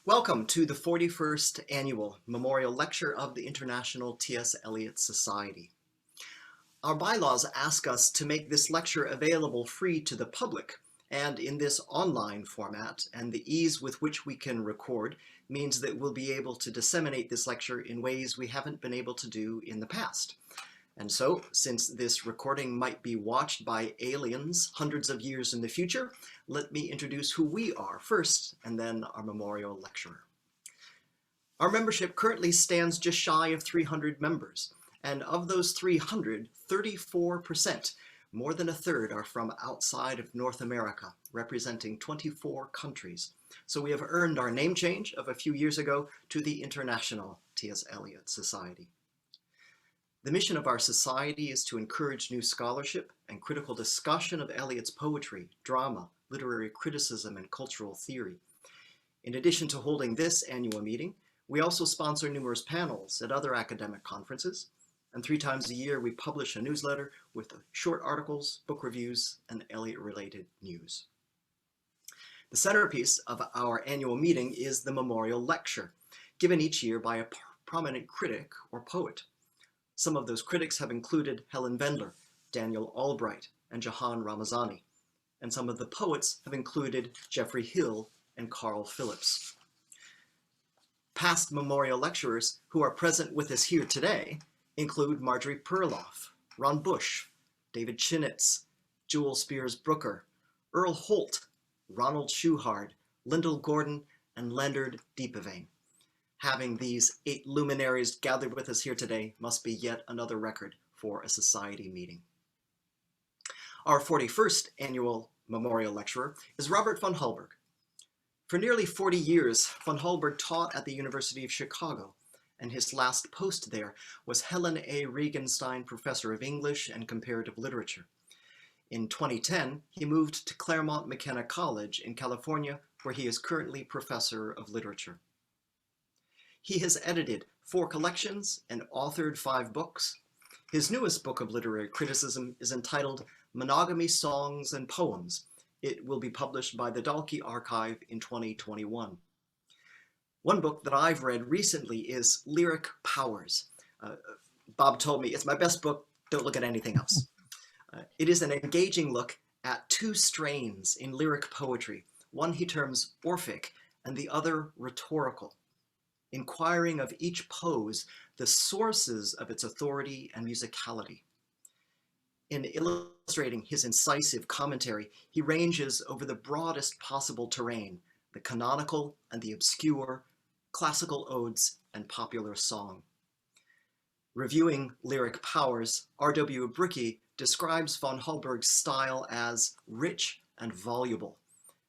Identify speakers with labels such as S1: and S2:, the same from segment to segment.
S1: Welcome to the 41st Annual Memorial Lecture of the International T.S. Eliot Society. Our bylaws ask us to make this lecture available free to the public, and in this online format, and the ease with which we can record means that we'll be able to disseminate this lecture in ways we haven't been able to do in the past. And so, since this recording might be watched by aliens hundreds of years in the future, let me introduce who we are first, and then our memorial lecturer. Our membership currently stands just shy of 300 members, and of those 300, 34%, more than a third, are from outside of North America, representing 24 countries. So we have earned our name change of a few years ago to the International T.S. Eliot Society. The mission of our society is to encourage new scholarship and critical discussion of Eliot's poetry, drama, literary criticism, and cultural theory. In addition to holding this annual meeting, we also sponsor numerous panels at other academic conferences, and 3 times a year we publish a newsletter with short articles, book reviews, and Eliot-related news. The centerpiece of our annual meeting is the memorial lecture, given each year by a prominent critic or poet. Some of those critics have included Helen Vendler, Daniel Albright, and Jahan Ramazani, and some of the poets have included Geoffrey Hill and Carl Phillips. Past memorial lecturers who are present with us here today include Marjorie Perloff, Ron Bush, David Chinitz, Jewel Spears Brooker, Earl Holt, Ronald Schuhard, Lyndall Gordon, and Leonard Deepavane. Having these 8 luminaries gathered with us here today must be yet another record for a society meeting. Our 41st annual memorial lecturer is Robert von Hallberg. For nearly 40 years, von Hallberg taught at the University of Chicago, and his last post there was Helen A. Regenstein Professor of English and Comparative Literature. In 2010, he moved to Claremont McKenna College in California, where he is currently Professor of Literature. He has edited 4 collections and authored 5 books. His newest book of literary criticism is entitled Monogamy Songs and Poems. It will be published by the Dalkey Archive in 2021. One book that I've read recently is Lyric Powers. Bob told me it's my best book, don't look at anything else. It is an engaging look at 2 strains in lyric poetry, one he terms Orphic and the other rhetorical, inquiring of each pose the sources of its authority and musicality. In illustrating his incisive commentary, he ranges over the broadest possible terrain, the canonical and the obscure, classical odes and popular song. Reviewing Lyric Powers, R.W. Brickey describes von Hallberg's style as rich and voluble,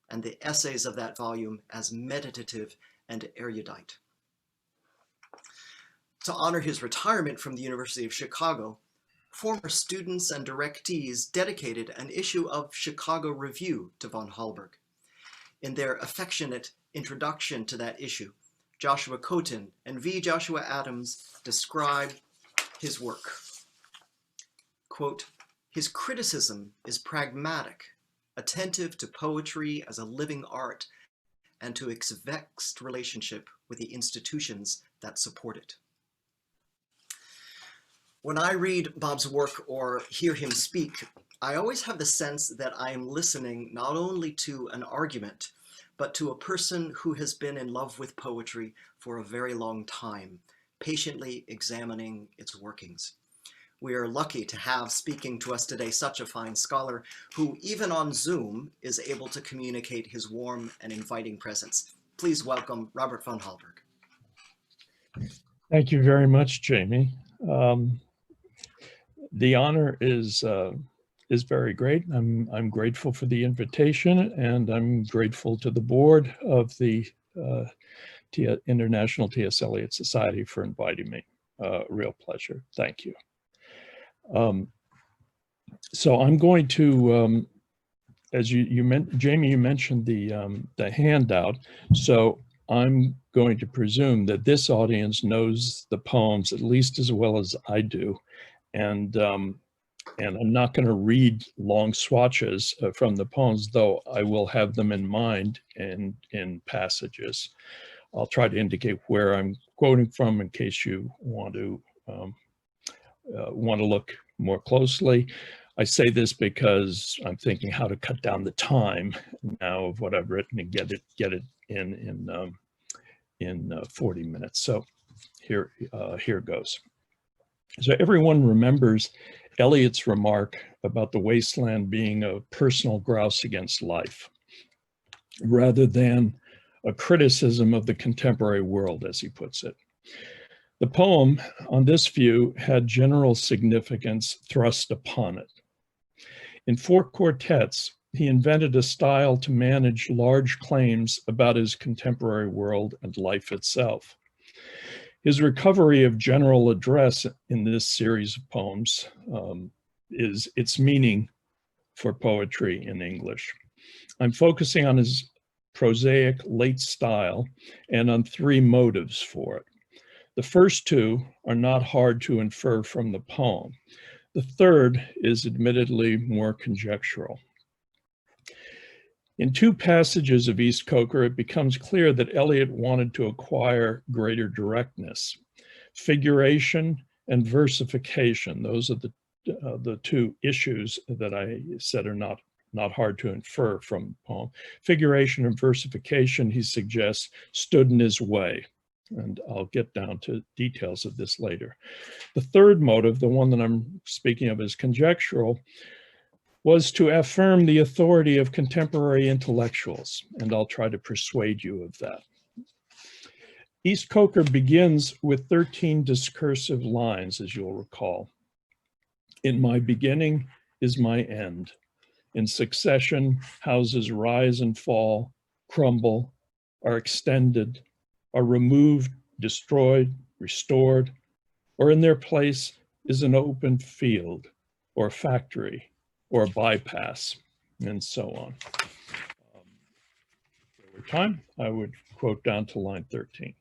S1: and the essays of that volume as meditative and erudite. To honor his retirement from the University of Chicago, former students and directees dedicated an issue of Chicago Review to von Hallberg. In their affectionate introduction to that issue, Joshua Cotin and V. Joshua Adams describe his work. Quote, "His criticism is pragmatic, attentive to poetry as a living art and to its vexed relationship with the institutions that support it." When I read Bob's work or hear him speak, I always have the sense that I am listening not only to an argument, but to a person who has been in love with poetry for a very long time, patiently examining its workings. We are lucky to have speaking to us today such a fine scholar who, even on Zoom, is able to communicate his warm and inviting presence. Please welcome Robert von Hallberg.
S2: Thank you very much, Jamie. The honor is very great. I'm grateful for the invitation, and I'm grateful to the board of the International T.S. Eliot Society for inviting me. Real pleasure. Thank you. So I'm going to, as Jamie, you mentioned the handout. So I'm going to presume that this audience knows the poems at least as well as I do. And I'm not going to read long swatches from the poems, though I will have them in mind in passages. I'll try to indicate where I'm quoting from in case you want to look more closely. I say this because I'm thinking how to cut down the time now of what I've written and get it in 40 minutes. So here goes. So everyone remembers Eliot's remark about the wasteland being a personal grouse against life, rather than a criticism of the contemporary world, as he puts it. The poem, on this view, had general significance thrust upon it. In 4 quartets, he invented a style to manage large claims about his contemporary world and life itself. His recovery of general address in this series of poems is its meaning for poetry in English. I'm focusing on his prosaic late style and on 3 motives for it. The first 2 are not hard to infer from the poem. The third is admittedly more conjectural. In 2 passages of East Coker, it becomes clear that Eliot wanted to acquire greater directness. Figuration and versification, those are the 2 issues that I said are not hard to infer from the poem. Figuration and versification, he suggests, stood in his way. And I'll get down to details of this later. The third motive, the one that I'm speaking of as conjectural, was to affirm the authority of contemporary intellectuals, and I'll try to persuade you of that. East Coker begins with 13 discursive lines, as you'll recall. In my beginning is my end. In succession, houses rise and fall, crumble, are extended, are removed, destroyed, restored, or in their place is an open field or factory or a bypass, and so on. Over time, I would quote down to line 13.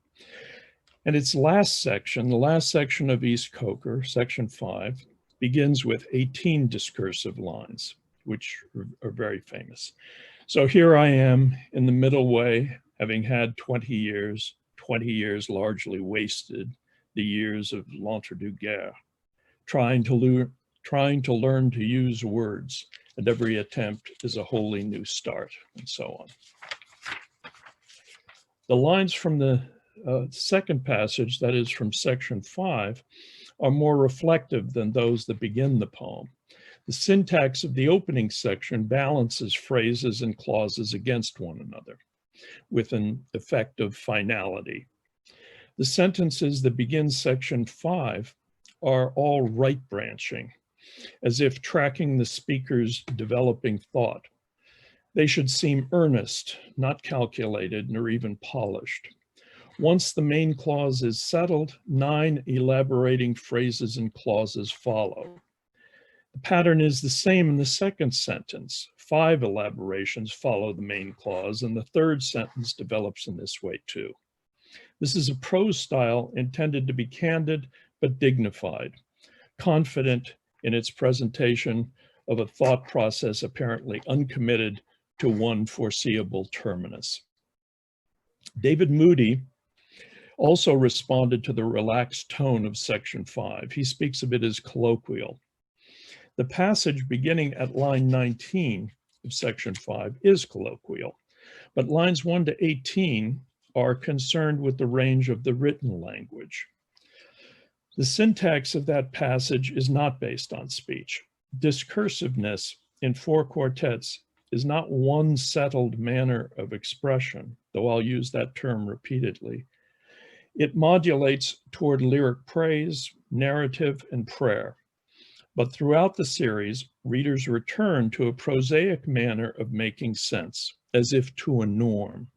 S2: And its last section, the last section of East Coker, section 5, begins with 18 discursive lines, which are very famous. So here I am in the middle way, having had 20 years largely wasted, the years of l'entre-deux-guerres, trying to learn to use words, and every attempt is a wholly new start, and so on. The lines from the second passage, that is from section 5, are more reflective than those that begin the poem. The syntax of the opening section balances phrases and clauses against one another with an effect of finality. The sentences that begin section 5 are all right branching, as if tracking the speaker's developing thought. They should seem earnest, not calculated, nor even polished. Once the main clause is settled, 9 elaborating phrases and clauses follow. The pattern is the same in the second sentence. 5 elaborations follow the main clause, and the third sentence develops in this way too. This is a prose style intended to be candid but dignified, confident in its presentation of a thought process apparently uncommitted to one foreseeable terminus. David Moody also responded to the relaxed tone of section 5. He speaks of it as colloquial. The passage beginning at line 19 of section 5 is colloquial, but lines 1 to 18 are concerned with the range of the written language. The syntax of that passage is not based on speech. Discursiveness in 4 quartets is not one settled manner of expression, though I'll use that term repeatedly. It modulates toward lyric praise, narrative, and prayer. But throughout the series, readers return to a prosaic manner of making sense, as if to a norm.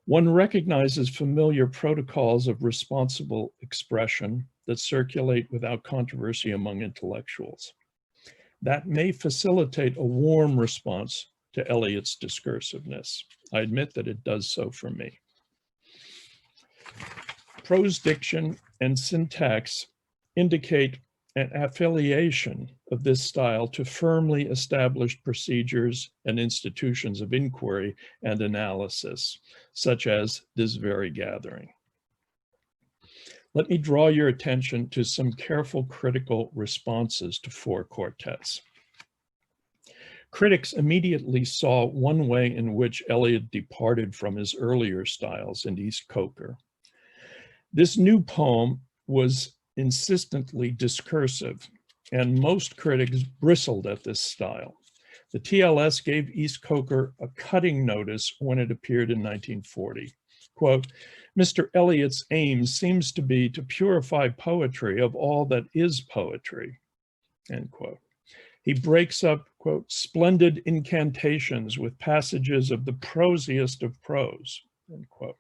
S2: One recognizes familiar protocols of responsible expression that circulate without controversy among intellectuals. That may facilitate a warm response to Eliot's discursiveness. I admit that it does so for me. Prose diction and syntax indicate an affiliation of this style to firmly established procedures and institutions of inquiry and analysis, such as this very gathering. Let me draw your attention to some careful critical responses to four quartets. Critics immediately saw one way in which Eliot departed from his earlier styles in East Coker. This new poem was insistently discursive, and most critics bristled at this style. The TLS gave East Coker a cutting notice when it appeared in 1940. Quote, "Mr. Eliot's aim seems to be to purify poetry of all that is poetry," end quote. He breaks up, quote, "splendid incantations with passages of the prosiest of prose," end quote.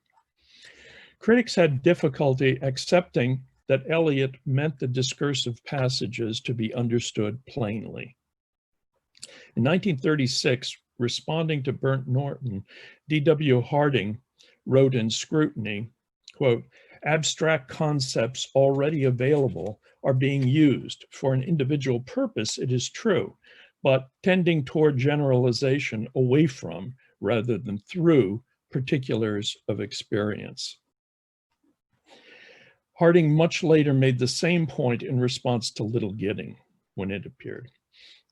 S2: Critics had difficulty accepting that Eliot meant the discursive passages to be understood plainly. In 1936, responding to Burnt Norton, D.W. Harding wrote in Scrutiny, quote, "Abstract concepts already available are being used for an individual purpose, it is true, but tending toward generalization away from, rather than through, particulars of experience." Harding much later made the same point in response to Little Gidding when it appeared.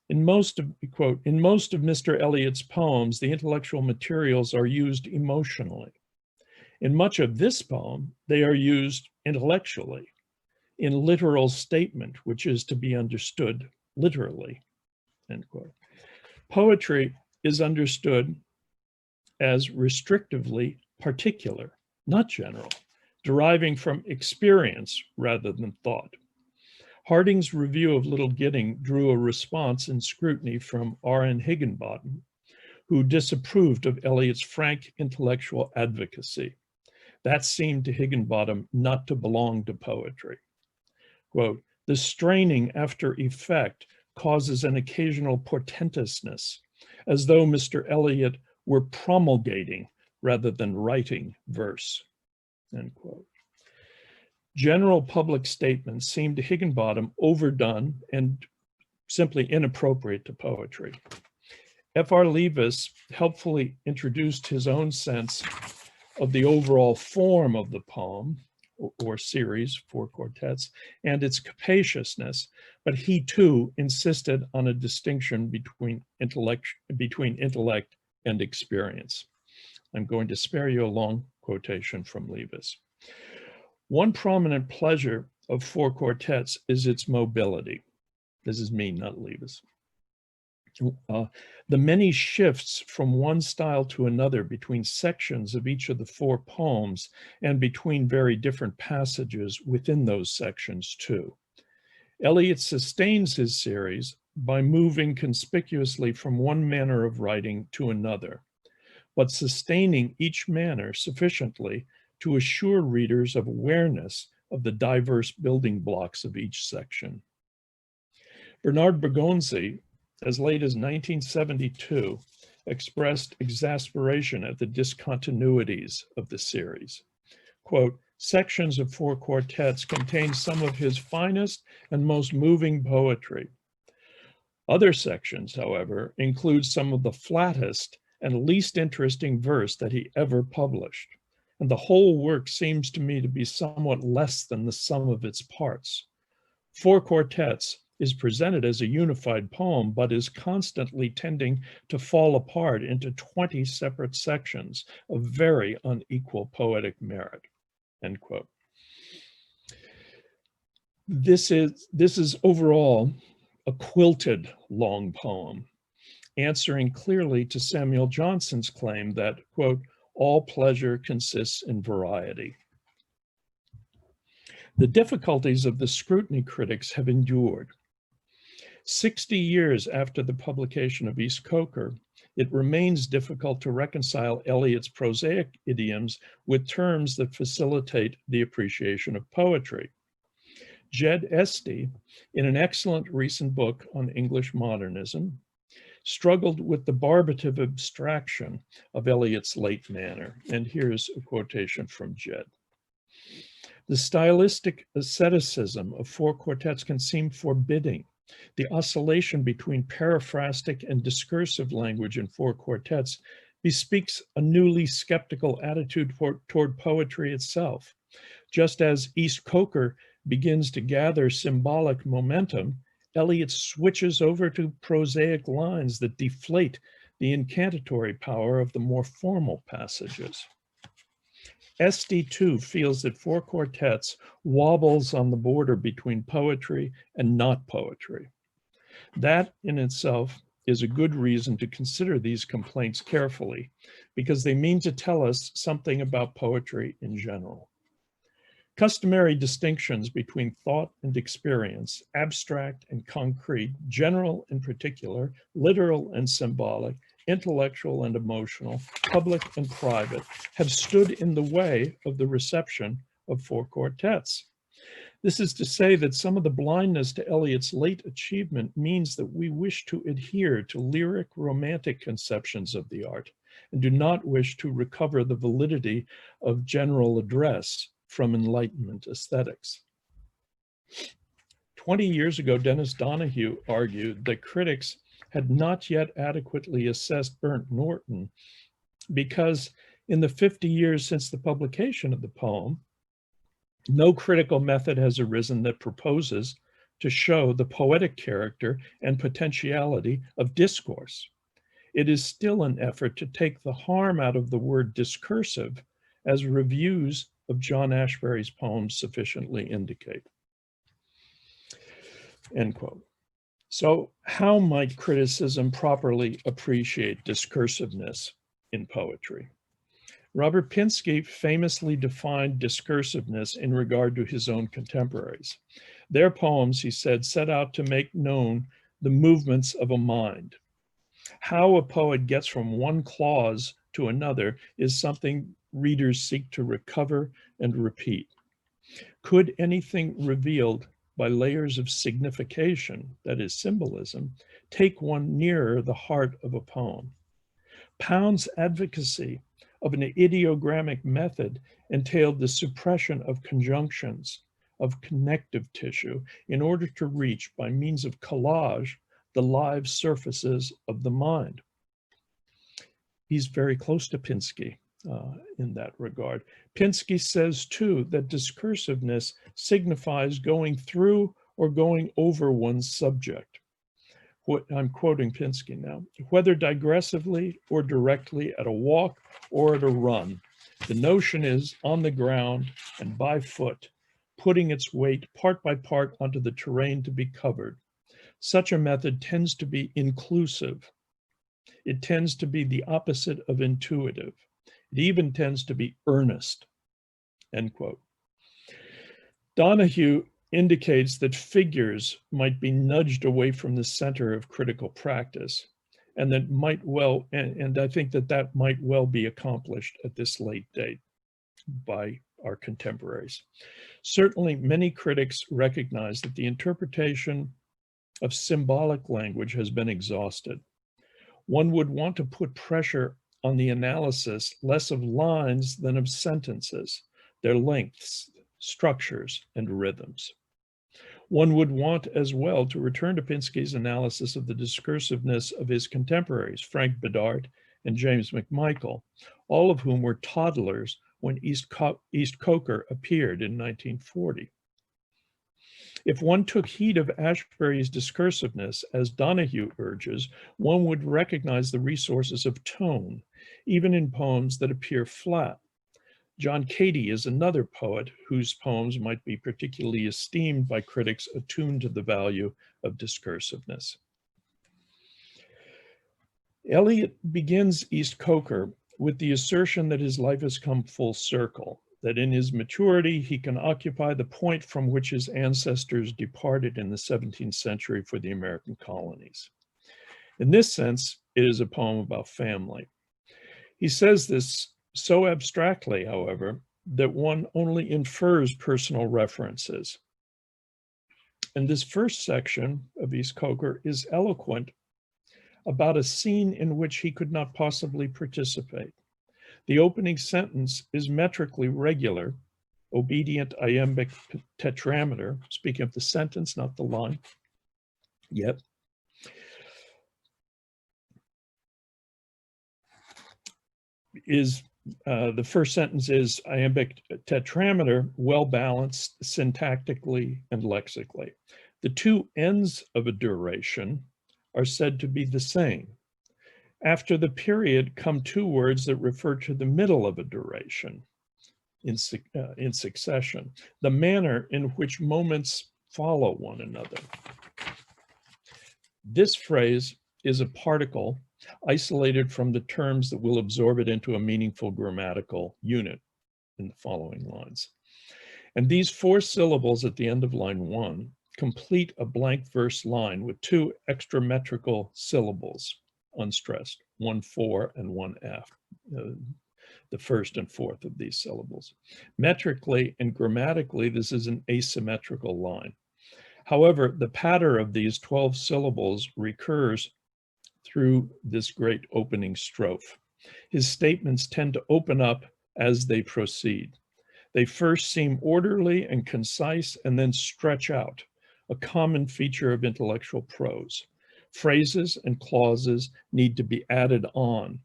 S2: In most of, quote, "in most of Mr. Eliot's poems, the intellectual materials are used emotionally. In much of this poem, they are used intellectually, in literal statement, which is to be understood literally," end quote. Poetry is understood as restrictively particular, not general, deriving from experience rather than thought. Harding's review of Little Gidding drew a response in Scrutiny from R.N. Higginbottom, who disapproved of Eliot's frank intellectual advocacy. That seemed to Higginbottom not to belong to poetry. Quote, "The straining after effect causes an occasional portentousness, as though Mr. Eliot were promulgating rather than writing verse," end quote. General public statements seemed to Higginbottom overdone and simply inappropriate to poetry. F.R. Leavis helpfully introduced his own sense of the overall form of the poem or series, four quartets, and its capaciousness, but he too insisted on a distinction between intellect and experience. I'm going to spare you a long quotation from Leavis. "One prominent pleasure of four quartets is its mobility." This is me, not Leavis. "The many shifts from one style to another between sections of each of the four poems and between very different passages within those sections too. Eliot sustains his series by moving conspicuously from one manner of writing to another, but sustaining each manner sufficiently to assure readers of awareness of the diverse building blocks of each section." Bernard Bergonzi, as late as 1972, expressed exasperation at the discontinuities of the series. Quote, "Sections of four quartets contain some of his finest and most moving poetry. Other sections, however, include some of the flattest and least interesting verse that he ever published. And the whole work seems to me to be somewhat less than the sum of its parts. Four Quartets is presented as a unified poem, but is constantly tending to fall apart into 20 separate sections of very unequal poetic merit," end quote. This is overall a quilted long poem, answering clearly to Samuel Johnson's claim that, quote, "all pleasure consists in variety." The difficulties of the scrutiny critics have endured. 60 years after the publication of East Coker, it remains difficult to reconcile Eliot's prosaic idioms with terms that facilitate the appreciation of poetry. Jed Esty, in an excellent recent book on English modernism, struggled with the barbative abstraction of Eliot's late manner. And here's a quotation from Jed. The stylistic asceticism of four quartets can seem forbidding. The oscillation between paraphrastic and discursive language in four quartets bespeaks a newly skeptical attitude toward poetry itself. Just as East Coker begins to gather symbolic momentum, Eliot switches over to prosaic lines that deflate the incantatory power of the more formal passages. SD2 feels that four quartets wobbles on the border between poetry and not poetry. That in itself is a good reason to consider these complaints carefully, because they mean to tell us something about poetry in general. Customary distinctions between thought and experience, abstract and concrete, general and particular, literal and symbolic, intellectual and emotional, public and private, have stood in the way of the reception of four quartets. This is to say that some of the blindness to Eliot's late achievement means that we wish to adhere to lyric romantic conceptions of the art and do not wish to recover the validity of general address from Enlightenment aesthetics. 20 years ago, Dennis Donahue argued that critics had not yet adequately assessed Burnt Norton because in the 50 years since the publication of the poem, no critical method has arisen that proposes to show the poetic character and potentiality of discourse. It is still an effort to take the harm out of the word discursive, as reviews of John Ashbery's poems sufficiently indicate. End quote. So how might criticism properly appreciate discursiveness in poetry? Robert Pinsky famously defined discursiveness in regard to his own contemporaries. Their poems, he said, set out to make known the movements of a mind. How a poet gets from one clause to another is something readers seek to recover and repeat. Could anything revealed by layers of signification, that is symbolism, take one nearer the heart of a poem? Pound's advocacy of an ideogrammic method entailed the suppression of conjunctions, of connective tissue, in order to reach, by means of collage, the live surfaces of the mind. He's very close to Pinsky in that regard. Pinsky says, too, that discursiveness signifies going through or going over one's subject. I'm quoting Pinsky now. Whether digressively or directly, at a walk or at a run, the notion is on the ground and by foot, putting its weight part by part onto the terrain to be covered. Such a method tends to be inclusive. It tends to be the opposite of intuitive. It even tends to be earnest, end quote. Donahue indicates that figures might be nudged away from the center of critical practice, and that might well, and I think that that might well be accomplished at this late date by our contemporaries. Certainly, many critics recognize that the interpretation of symbolic language has been exhausted. One would want to put pressure on the analysis less of lines than of sentences, their lengths, structures, and rhythms. One would want as well to return to Pinsky's analysis of the discursiveness of his contemporaries, Frank Bedard and James McMichael, all of whom were toddlers when East Coker appeared in 1940. If one took heed of Ashbery's discursiveness, as Donahue urges, one would recognize the resources of tone, even in poems that appear flat. John Cady is another poet whose poems might be particularly esteemed by critics attuned to the value of discursiveness. Eliot begins East Coker with the assertion that his life has come full circle, that in his maturity he can occupy the point from which his ancestors departed in the 17th century for the American colonies. In this sense, it is a poem about family. He says this so abstractly, however, that one only infers personal references. And this first section of East Coker is eloquent about a scene in which he could not possibly participate. The opening sentence is metrically regular, obedient iambic tetrameter, speaking of the sentence, not the line, yet is the first sentence is iambic tetrameter, well balanced syntactically and lexically. The two ends of a duration are said to be the same. After the period come two words that refer to the middle of a duration in succession, the manner in which moments follow one another. This phrase is a particle isolated from the terms that will absorb it into a meaningful grammatical unit in the following lines. And these four syllables at the end of line 1 complete a blank verse line with two extrametrical syllables, unstressed, 1-4 and 1-F, the first and fourth of these syllables. Metrically and grammatically, this is an asymmetrical line. However, the patter of these 12 syllables recurs through this great opening strophe. His statements tend to open up as they proceed. They first seem orderly and concise and then stretch out, a common feature of intellectual prose. Phrases and clauses need to be added on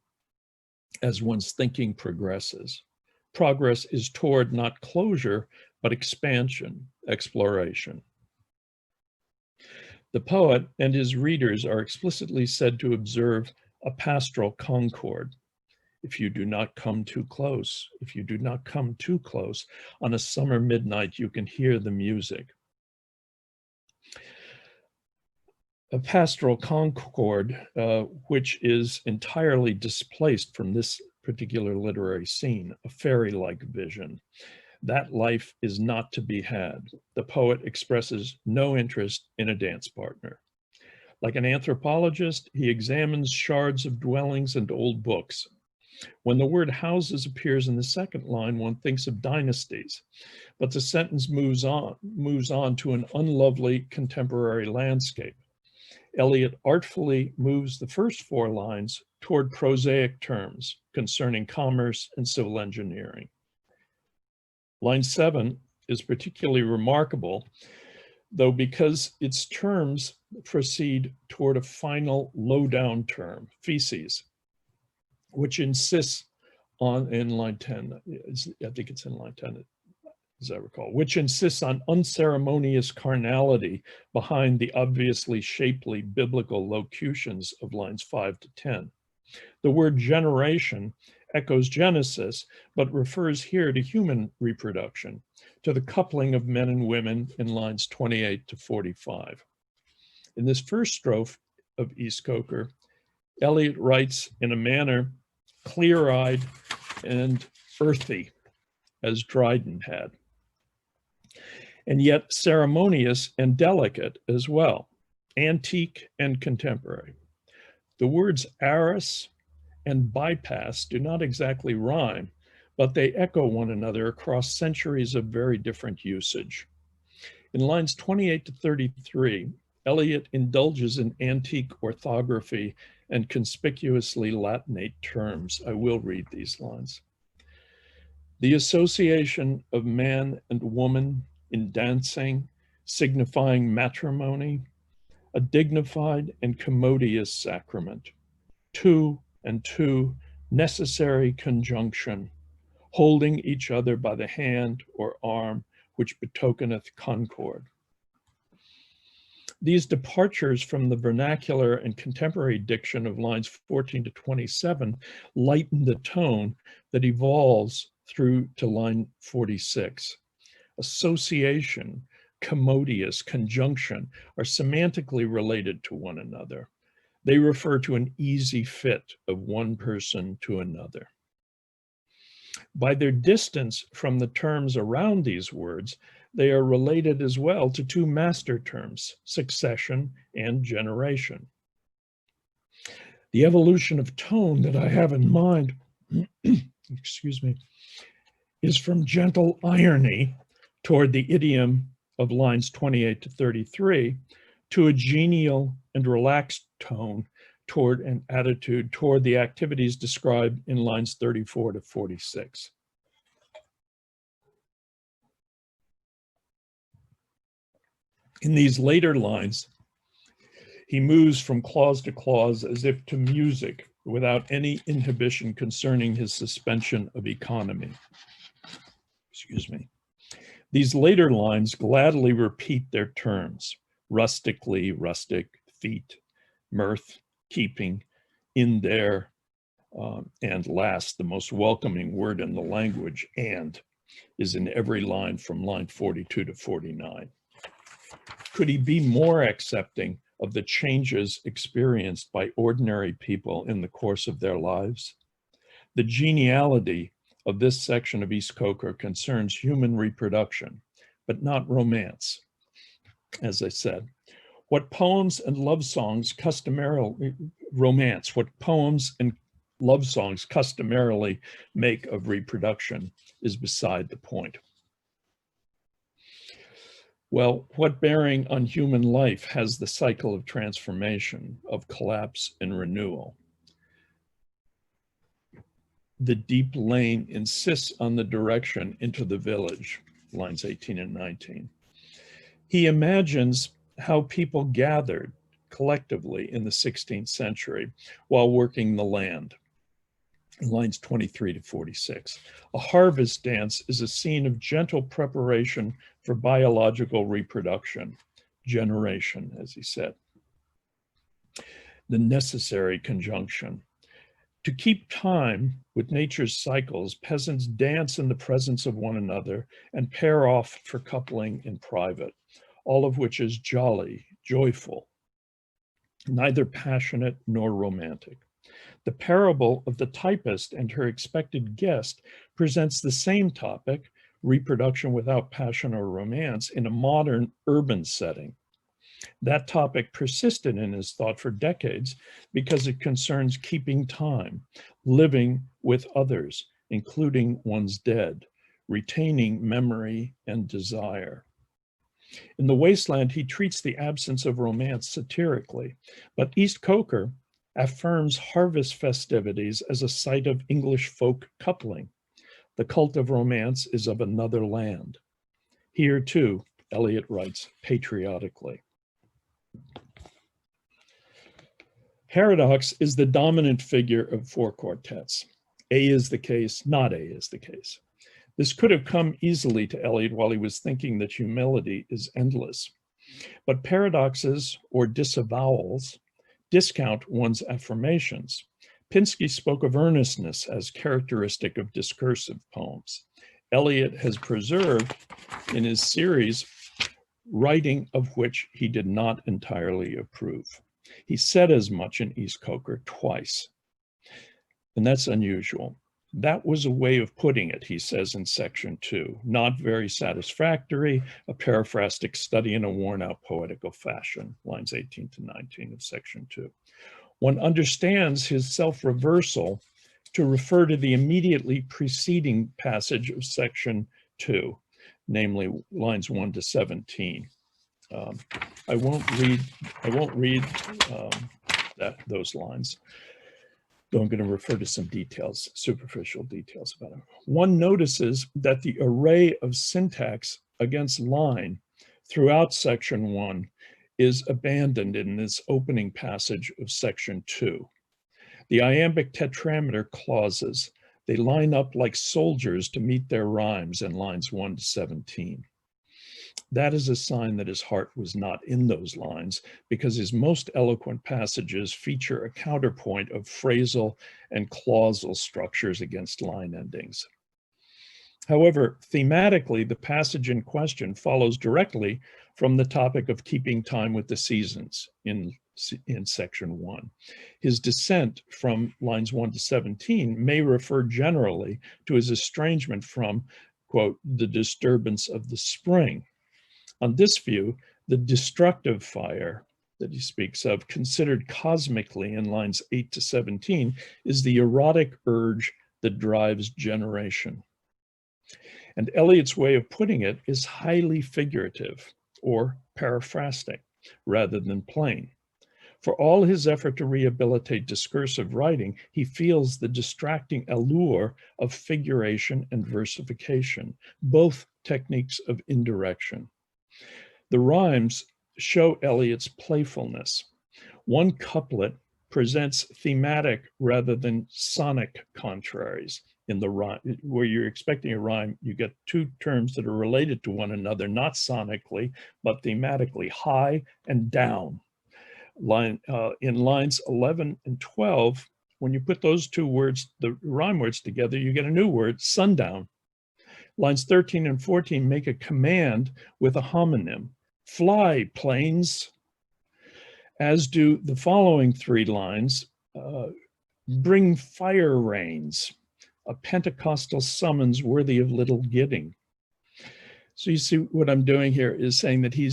S2: as one's thinking progresses. Progress is toward not closure, but expansion, exploration. The poet and his readers are explicitly said to observe a pastoral concord. If you do not come too close, if you do not come too close, on a summer midnight, you can hear the music. A pastoral concord, which is entirely displaced from this particular literary scene, a fairy-like vision. That life is not to be had. The poet expresses no interest in a dance partner. Like an anthropologist, he examines shards of dwellings and old books. When the word houses appears in the second line, one thinks of dynasties, but the sentence moves on to an unlovely contemporary landscape. Eliot artfully moves the first four lines toward prosaic terms concerning commerce and civil engineering. Line 7 is particularly remarkable, though, because its terms proceed toward a final low-down term, feces, which insists on, in line 10, I think it's in line 10, as I recall, which insists on unceremonious carnality behind the obviously shapely biblical locutions of lines 5 to 10. The word generation echoes Genesis, but refers here to human reproduction, to the coupling of men and women in lines 28 to 45. In this first strophe of East Coker, Eliot writes in a manner clear-eyed and earthy, as Dryden had, and yet ceremonious and delicate as well, antique and contemporary. The words arras and bypass do not exactly rhyme, but they echo one another across centuries of very different usage. In lines 28 to 33, Eliot indulges in antique orthography and conspicuously Latinate terms. I will read these lines. The association of man and woman in dancing, signifying matrimony, a dignified and commodious sacrament. Two and two, necessary conjunction, holding each other by the hand or arm, which betokeneth concord. These departures from the vernacular and contemporary diction of lines 14 to 27 lighten the tone that evolves through to line 46. Association, commodious, conjunction are semantically related to one another. They refer to an easy fit of one person to another. By their distance from the terms around these words, they are related as well to two master terms, succession and generation. The evolution of tone that I have in mind, excuse me, is from gentle irony toward the idiom of lines 28 to 33 to a genial and relaxed tone toward an attitude toward the activities described in lines 34 to 46. In these later lines, he moves from clause to clause as if to music without any inhibition concerning his suspension of economy. Excuse me. These later lines gladly repeat their terms: rustically, rustic, feet, mirth, keeping, in there, and last, the most welcoming word in the language, and, is in every line from line 42 to 49. Could he be more accepting of the changes experienced by ordinary people in the course of their lives? The geniality of this section of East Coker concerns human reproduction, but not romance. As I said, what poems and love songs customarily make of reproduction is beside the point. Well, what bearing on human life has the cycle of transformation, of collapse and renewal? The deep lane insists on the direction into the village, lines 18 and 19. He imagines how people gathered collectively in the 16th century while working the land, lines 23 to 46. A harvest dance is a scene of gentle preparation for biological reproduction, generation, as he said. The necessary conjunction. To keep time with nature's cycles, peasants dance in the presence of one another and pair off for coupling in private, all of which is jolly, joyful, neither passionate nor romantic. The parable of the typist and her expected guest presents the same topic, reproduction without passion or romance, in a modern urban setting. That topic persisted in his thought for decades because it concerns keeping time, living with others, including one's dead, retaining memory and desire. In The Wasteland, he treats the absence of romance satirically, but East Coker affirms harvest festivities as a site of English folk coupling. The cult of romance is of another land. Here, too, Eliot writes patriotically. Paradox is the dominant figure of four quartets. A is the case, not A is the case. This could have come easily to Eliot while he was thinking that humility is endless. But paradoxes or disavowals discount one's affirmations. Pinsky spoke of earnestness as characteristic of discursive poems. Eliot has preserved in his series writing of which he did not entirely approve. He said as much in East Coker twice, and that's unusual. That was a way of putting it, he says in section 2, not very satisfactory, a paraphrastic study in a worn-out poetical fashion, lines 18 to 19 of section 2. One understands his self-reversal to refer to the immediately preceding passage of section 2, namely lines 1 to 17. I won't read those lines, though I'm going to refer to some details, superficial details about it. One notices that the array of syntax against line throughout section 1 is abandoned in this opening passage of section 2. The iambic tetrameter clauses, they line up like soldiers to meet their rhymes in lines 1 to 17. That is a sign that his heart was not in those lines, because his most eloquent passages feature a counterpoint of phrasal and clausal structures against line endings. However, thematically, the passage in question follows directly from the topic of keeping time with the seasons in section 1. His descent from lines 1 to 17 may refer generally to his estrangement from, quote, the disturbance of the spring. On this view, the destructive fire that he speaks of, considered cosmically in lines 8 to 17, is the erotic urge that drives generation. And Eliot's way of putting it is highly figurative or paraphrastic rather than plain. For all his effort to rehabilitate discursive writing, he feels the distracting allure of figuration and versification, both techniques of indirection. The rhymes show Eliot's playfulness. One couplet presents thematic rather than sonic contraries. In the rhyme, where you're expecting a rhyme, you get two terms that are related to one another, not sonically, but thematically, high and down. In lines 11 and 12, when you put those two words, the rhyme words together, you get a new word, sundown. Lines 13 and 14 make a command with a homonym, fly, planes, as do the following three lines, bring fire rains, a Pentecostal summons worthy of little gidding. So you see what I'm doing here is saying that he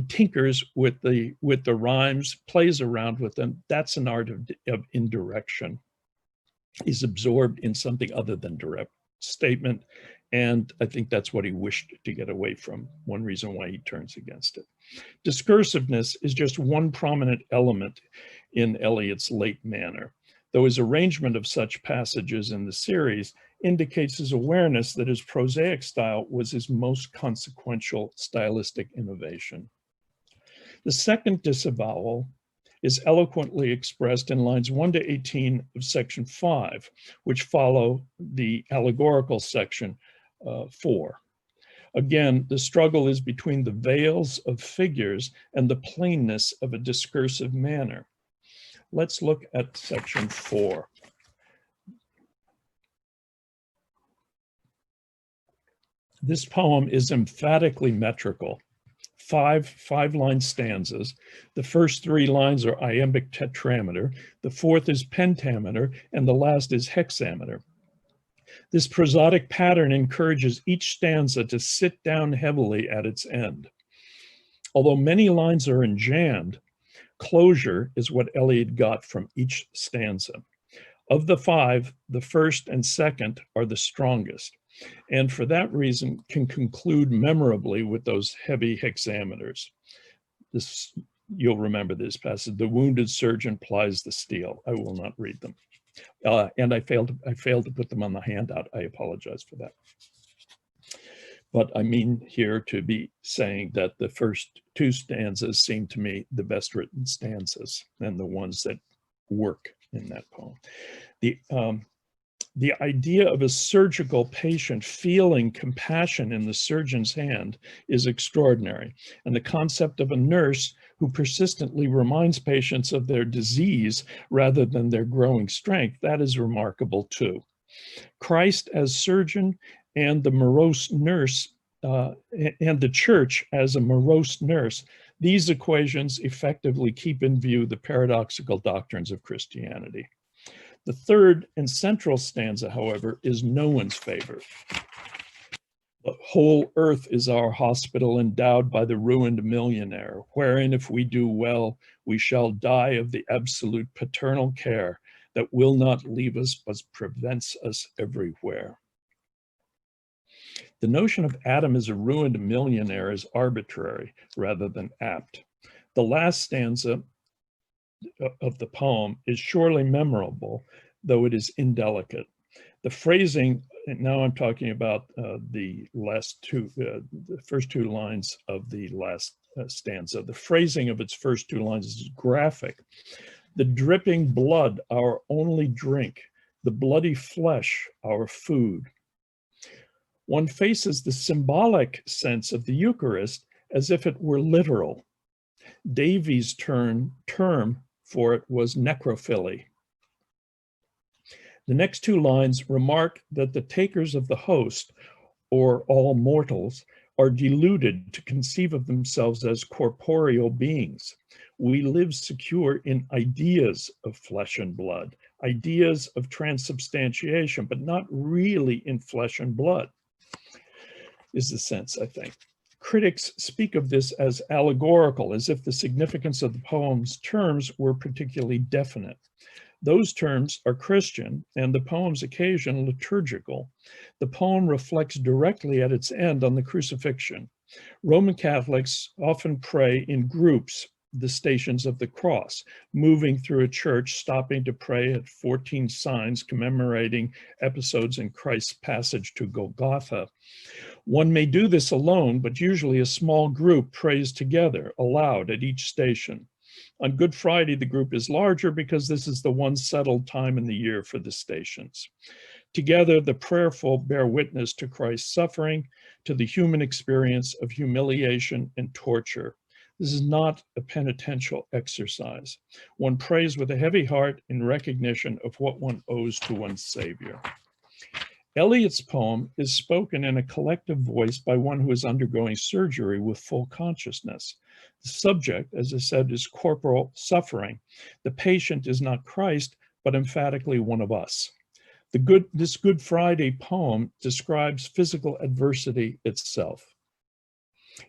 S2: tinkers with the rhymes, plays around with them. That's an art of indirection. He's absorbed in something other than direct statement. And I think that's what he wished to get away from. One reason why he turns against it. Discursiveness is just one prominent element in Eliot's late manner, though his arrangement of such passages in the series indicates his awareness that his prosaic style was his most consequential stylistic innovation. The second disavowal is eloquently expressed in lines 1 to 18 of section 5, which follow the allegorical section 4. Again, the struggle is between the veils of figures and the plainness of a discursive manner. Let's look at section 4. This poem is emphatically metrical. Five-line stanzas. The first three lines are iambic tetrameter, the fourth is pentameter, and the last is hexameter. This prosodic pattern encourages each stanza to sit down heavily at its end. Although many lines are enjambed, closure is what Eliot got from each stanza. Of the five, the first and second are the strongest, and for that reason can conclude memorably with those heavy hexameters. This, you'll remember this passage, the wounded surgeon plies the steel. I will not read them. And I failed to put them on the handout. I apologize for that. But I mean here to be saying that the first two stanzas seem to me the best written stanzas and the ones that work in that poem. The idea of a surgical patient feeling compassion in the surgeon's hand is extraordinary. And the concept of a nurse who persistently reminds patients of their disease rather than their growing strength, that is remarkable too. Christ as surgeon and the morose nurse, and the church as a morose nurse, these equations effectively keep in view the paradoxical doctrines of Christianity. The third and central stanza, however, is no one's favorite. The whole earth is our hospital endowed by the ruined millionaire, wherein if we do well, we shall die of the absolute paternal care that will not leave us but prevents us everywhere. The notion of Adam as a ruined millionaire is arbitrary rather than apt. The last stanza of the poem is surely memorable, though it is indelicate. The phrasing, and now I'm talking about the first two lines of the last stanza. The phrasing of its first two lines is graphic. The dripping blood, our only drink, the bloody flesh, our food. One faces the symbolic sense of the Eucharist as if it were literal. Davies' term for it was necrophily. The next two lines remark that the takers of the host, or all mortals, are deluded to conceive of themselves as corporeal beings. We live secure in ideas of flesh and blood, ideas of transubstantiation, but not really in flesh and blood, is the sense, I think. Critics speak of this as allegorical, as if the significance of the poem's terms were particularly definite. Those terms are Christian and the poem's occasion liturgical. The poem reflects directly at its end on the crucifixion. Roman Catholics often pray in groups the Stations of the Cross, moving through a church, stopping to pray at 14 signs commemorating episodes in Christ's passage to Golgotha. One may do this alone, but usually a small group prays together, aloud at each station. On Good Friday, the group is larger because this is the one settled time in the year for the stations. Together, the prayerful bear witness to Christ's suffering, to the human experience of humiliation and torture. This is not a penitential exercise. One prays with a heavy heart in recognition of what one owes to one's Savior. Eliot's poem is spoken in a collective voice by one who is undergoing surgery with full consciousness. The subject, as I said, is corporal suffering. The patient is not Christ, but emphatically one of us. This Good Friday poem describes physical adversity itself.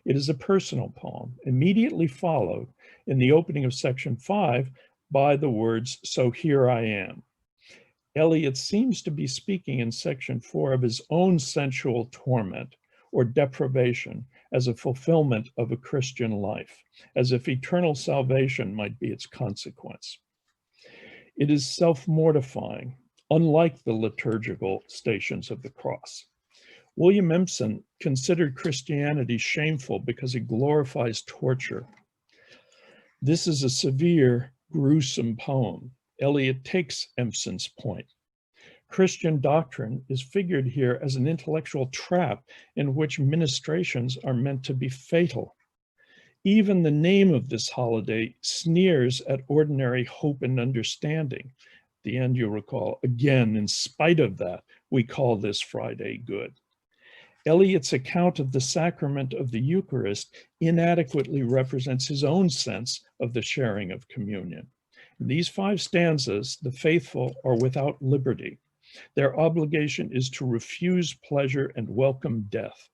S2: It is a personal poem, immediately followed in the opening of section 5 by the words, "So here I am." Eliot seems to be speaking in section 4 of his own sensual torment or deprivation as a fulfillment of a Christian life, as if eternal salvation might be its consequence. It is self-mortifying, unlike the liturgical Stations of the Cross. William Empson considered Christianity shameful because it glorifies torture. This is a severe, gruesome poem. Eliot takes Empson's point. Christian doctrine is figured here as an intellectual trap in which ministrations are meant to be fatal. Even the name of this holiday sneers at ordinary hope and understanding. At the end, you'll recall, again, in spite of that, we call this Friday good. Eliot's account of the sacrament of the Eucharist inadequately represents his own sense of the sharing of communion. In these 5 stanzas, the faithful are without liberty. Their obligation is to refuse pleasure and welcome death.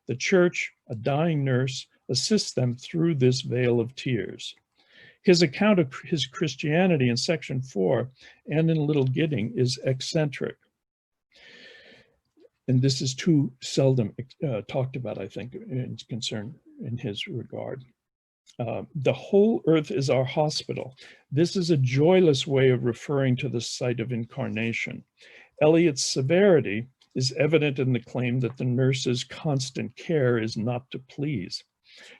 S2: The church, a dying nurse, assists them through this vale of tears. His account of his Christianity in section 4 and in Little Gidding is eccentric. And this is too seldom talked about, I think, in concern in his regard. The whole earth is our hospital. This is a joyless way of referring to the site of incarnation. Eliot's severity is evident in the claim that the nurse's constant care is not to please.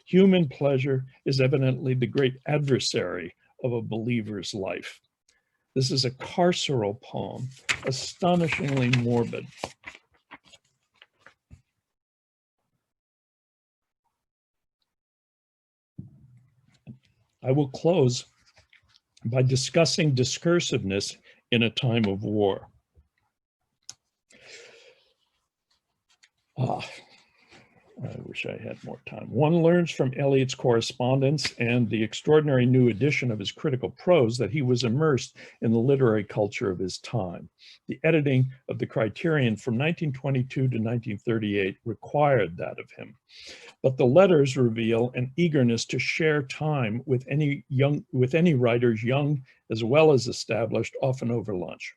S2: Human pleasure is evidently the great adversary of a believer's life. This is a carceral poem, astonishingly morbid. I will close by discussing discursiveness in a time of war. I wish I had more time. One learns from Eliot's correspondence and the extraordinary new edition of his critical prose that he was immersed in the literary culture of his time. The editing of the Criterion from 1922 to 1938 required that of him. But the letters reveal an eagerness to share time with any writers, young as well as established, often over lunch.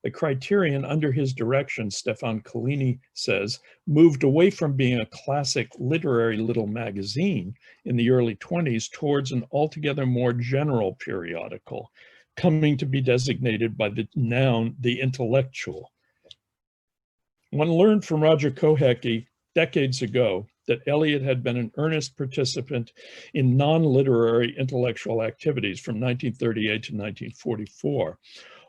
S2: The Criterion, under his direction, Stefan Collini says, moved away from being a classic literary little magazine in the early 1920s towards an altogether more general periodical, coming to be designated by the noun, the intellectual. One learned from Roger Kohecki decades ago that Eliot had been an earnest participant in non-literary intellectual activities from 1938 to 1944.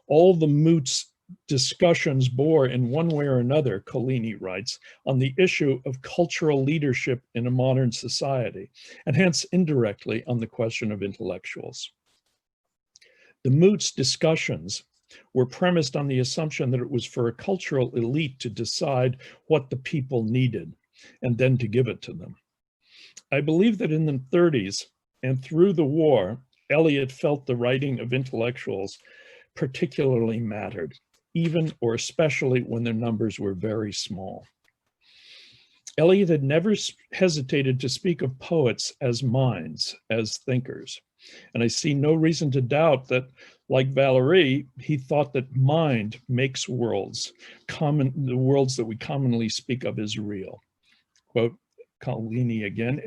S2: All the moots discussions bore in one way or another, Collini writes, on the issue of cultural leadership in a modern society, and hence indirectly on the question of intellectuals. The moots discussions were premised on the assumption that it was for a cultural elite to decide what the people needed and then to give it to them. I believe that in the 1930s and through the war, Eliot felt the writing of intellectuals particularly mattered, even or especially when their numbers were very small. Eliot had never hesitated to speak of poets as minds, as thinkers. And I see no reason to doubt that, like Valéry, he thought that mind makes worlds, the worlds that we commonly speak of as real. Quote, Colini again,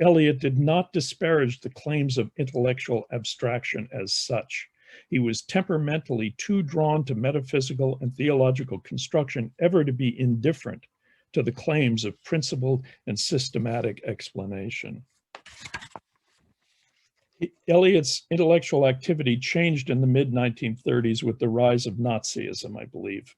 S2: Eliot did not disparage the claims of intellectual abstraction as such. He was temperamentally too drawn to metaphysical and theological construction ever to be indifferent to the claims of principled and systematic explanation. Eliot's intellectual activity changed in the mid-1930s with the rise of Nazism, I believe.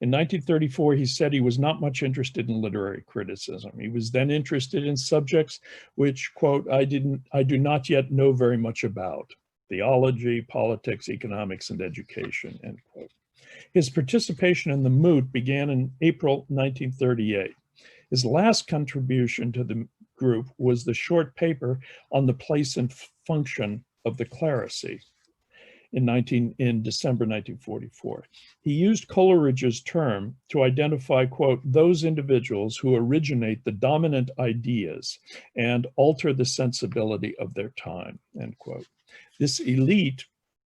S2: In 1934, he said he was not much interested in literary criticism. He was then interested in subjects which, quote, I do not yet know very much about: theology, politics, economics, and education, end quote. His participation in the Moot began in April 1938. His last contribution to the group was the short paper on the place and function of the clerisy in December 1944. He used Coleridge's term to identify, quote, those individuals who originate the dominant ideas and alter the sensibility of their time, end quote. This elite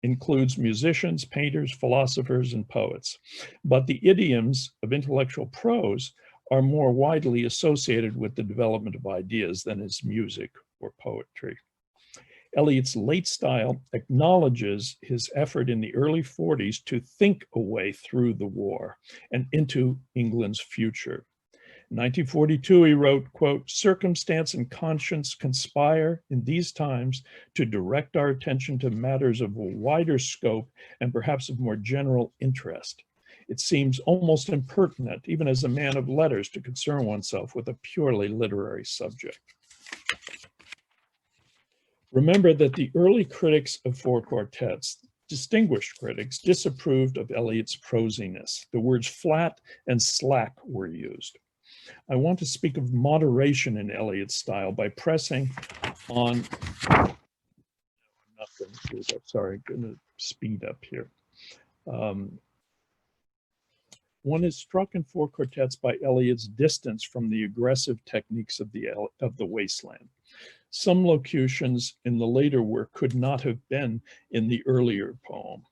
S2: includes musicians, painters, philosophers, and poets, but the idioms of intellectual prose are more widely associated with the development of ideas than is music or poetry. Eliot's late style acknowledges his effort in the early 40s to think a way through the war and into England's future. In 1942, he wrote, quote, circumstance and conscience conspire in these times to direct our attention to matters of a wider scope and perhaps of more general interest. It seems almost impertinent, even as a man of letters, to concern oneself with a purely literary subject. Remember that the early critics of four quartets, distinguished critics, disapproved of Eliot's prosiness. The words flat and slack were used. I want to speak of moderation in Eliot's style by pressing on, sorry, I'm going to speed up here. One is struck in four quartets by Eliot's distance from the aggressive techniques of the wasteland. Some locutions in the later work could not have been in the earlier poem.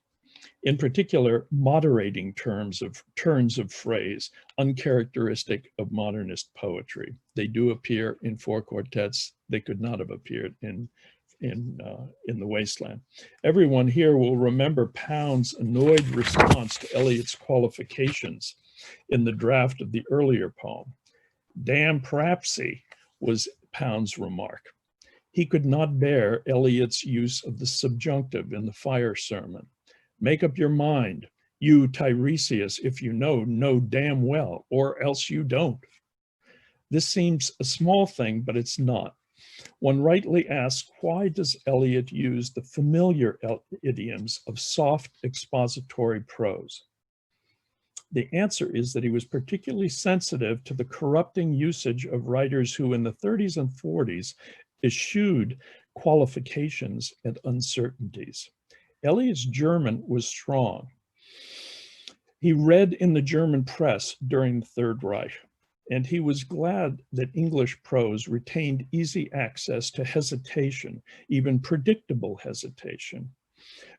S2: In particular, moderating turns of phrase, uncharacteristic of modernist poetry. They do appear in four quartets. They could not have appeared in the wasteland. Everyone here will remember Pound's annoyed response to Eliot's qualifications in the draft of the earlier poem. Damn prapsy was Pound's remark. He could not bear Eliot's use of the subjunctive in the fire sermon. Make up your mind, you Tiresias, if you know damn well, or else you don't. This seems a small thing, but it's not. One rightly asks, why does Eliot use the familiar idioms of soft expository prose? The answer is that he was particularly sensitive to the corrupting usage of writers who in the 30s and 40s eschewed qualifications and uncertainties. Eliot's German was strong. He read in the German press during the Third Reich, and he was glad that English prose retained easy access to hesitation, even predictable hesitation.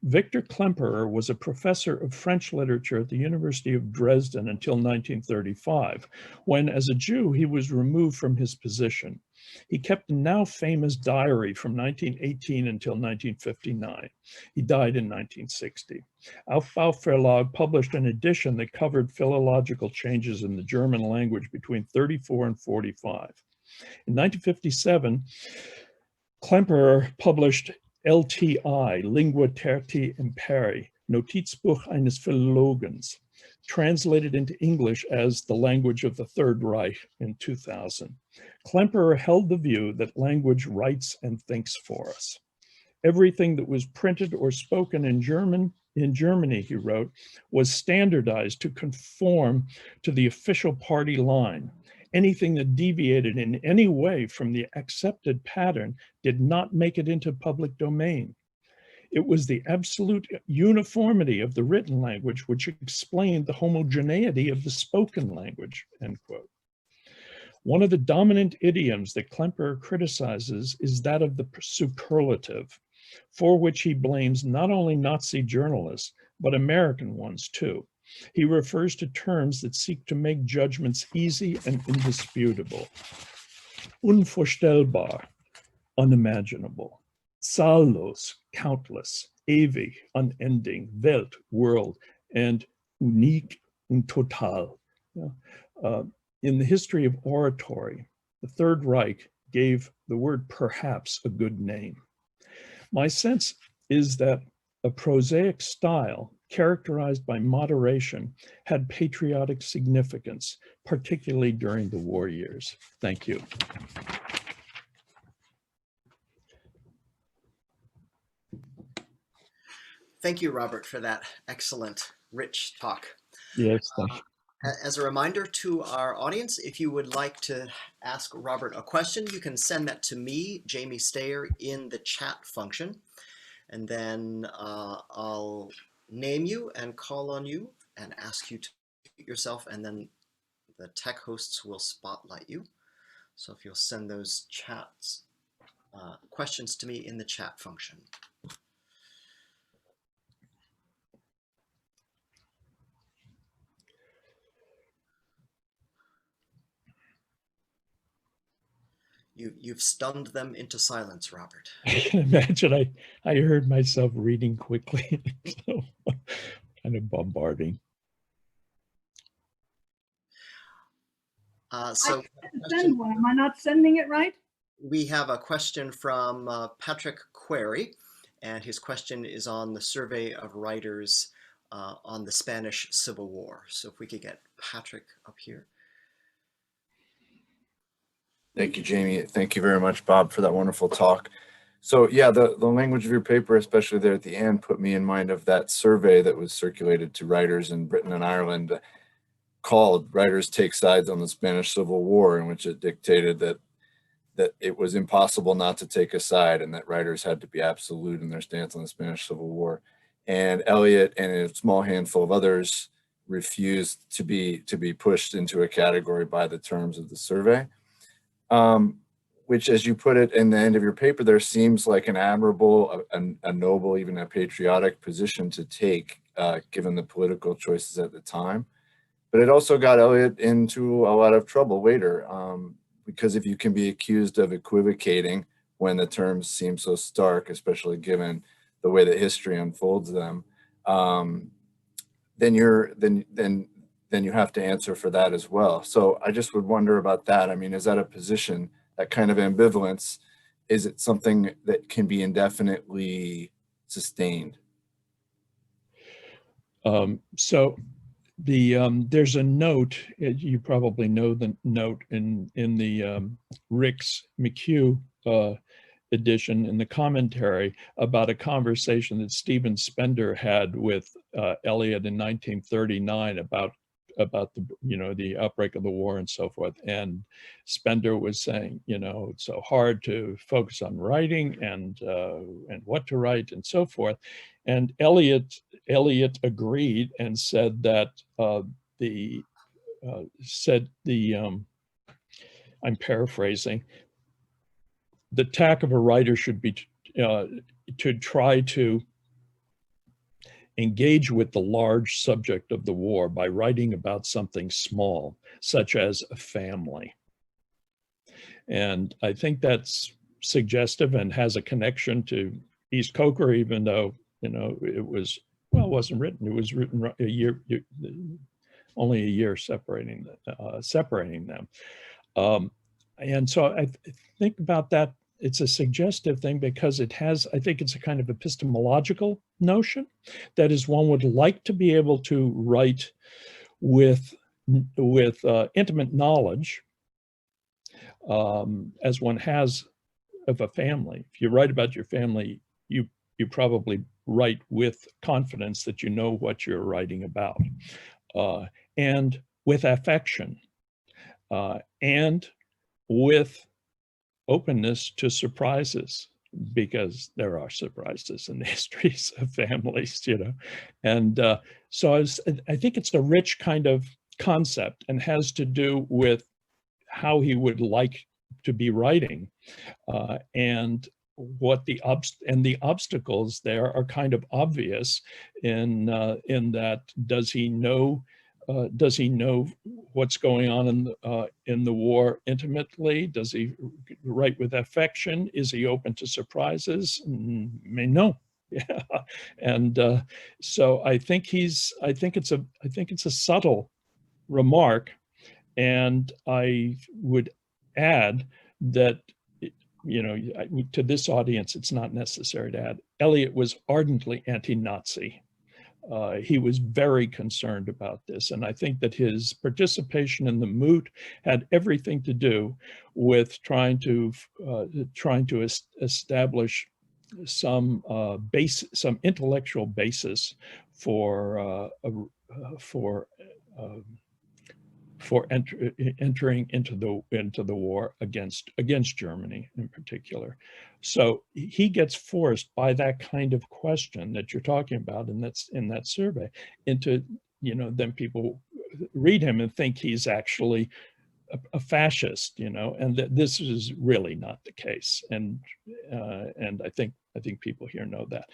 S2: Victor Klemperer was a professor of French literature at the University of Dresden until 1935, when, as a Jew, he was removed from his position. He kept a now famous diary from 1918 until 1959. He died in 1960. Aufbau Verlag published an edition that covered philological changes in the German language between 34 and 45. In 1957, Klemperer published LTI, Lingua Tertii Imperi, Notizbuch eines Philologens, translated into English as The Language of the Third Reich in 2000. Klemperer held the view that language writes and thinks for us. Everything that was printed or spoken in Germany, he wrote, was standardized to conform to the official party line. Anything that deviated in any way from the accepted pattern did not make it into public domain. It was the absolute uniformity of the written language which explained the homogeneity of the spoken language, end quote. One of the dominant idioms that Klemperer criticizes is that of the superlative, for which he blames not only Nazi journalists, but American ones too. He refers to terms that seek to make judgments easy and indisputable. Unvorstellbar, unimaginable. Zahllos, countless, ewig, unending, Welt, world, and unique und total. In the history of oratory, the Third Reich gave the word perhaps a good name. My sense is that a prosaic style characterized by moderation had patriotic significance, particularly during the war years. Thank you.
S1: Thank you, Robert, for that excellent, rich talk.
S2: Yes, thank you.
S1: As a reminder to our audience, if you would like to ask Robert a question, you can send that to me, Jamie Stayer, in the chat function. And then I'll name you and call on you and ask you to mute yourself, and then the tech hosts will spotlight you. So if you'll send those chats, questions to me in the chat function. You've stunned them into silence, Robert.
S2: I can imagine I heard myself reading quickly, so kind of bombarding.
S1: So
S3: send one. Am I not sending it right?
S1: We have a question from Patrick Query, and his question is on the survey of writers on the Spanish Civil War. So if we could get Patrick up here.
S4: Thank you, Jamie. Thank you very much, Bob, for that wonderful talk. So yeah, the language of your paper, especially there at the end, put me in mind of that survey that was circulated to writers in Britain and Ireland called Writers Take Sides on the Spanish Civil War, in which it dictated that it was impossible not to take a side and that writers had to be absolute in their stance on the Spanish Civil War. And Eliot and a small handful of others refused to be pushed into a category by the terms of the survey. Which, as you put it in the end of your paper, there seems like an admirable, a noble, even a patriotic position to take, given the political choices at the time. But it also got Eliot into a lot of trouble later, because if you can be accused of equivocating when the terms seem so stark, especially given the way that history unfolds them, then you have to answer for that as well. So I just would wonder about that. I mean, is that a position, that kind of ambivalence, is it something that can be indefinitely sustained?
S2: So there's a note, you probably know the note in the Ricks McHugh edition in the commentary about a conversation that Stephen Spender had with Eliot in 1939 about the outbreak of the war and so forth. And Spender was saying, it's so hard to focus on writing and what to write and so forth. And Eliot agreed and said that I'm paraphrasing, the tack of a writer should be to try to engage with the large subject of the war by writing about something small, such as a family. And I think that's suggestive and has a connection to East Coker, even though, it wasn't written. It was written only a year separating them. And so I think about that. It's a suggestive thing because I think it's a kind of epistemological notion. That is, one would like to be able to write with intimate knowledge, as one has of a family. If you write about your family, you probably write with confidence that you know what you're writing about, and with affection, and with openness to surprises, because there are surprises in the histories of families, And so I think it's a rich kind of concept and has to do with how he would like to be writing, and what the obstacles there are kind of obvious in that. Does he know does he know what's going on in the war intimately? Does he write with affection? Is he open to surprises? No. Yeah, and so I think it's a subtle remark, and I would add that, you know, to this audience, it's not necessary to add, Eliot was ardently anti-Nazi. He was very concerned about this, and I think that his participation in the moot had everything to do with trying to establish some intellectual basis for entering into the war against Germany in particular. So he gets forced by that kind of question that you're talking about, and that's in that survey, into, you know, then people read him and think he's actually a fascist, you know, and that this is really not the case. And I think people here know that.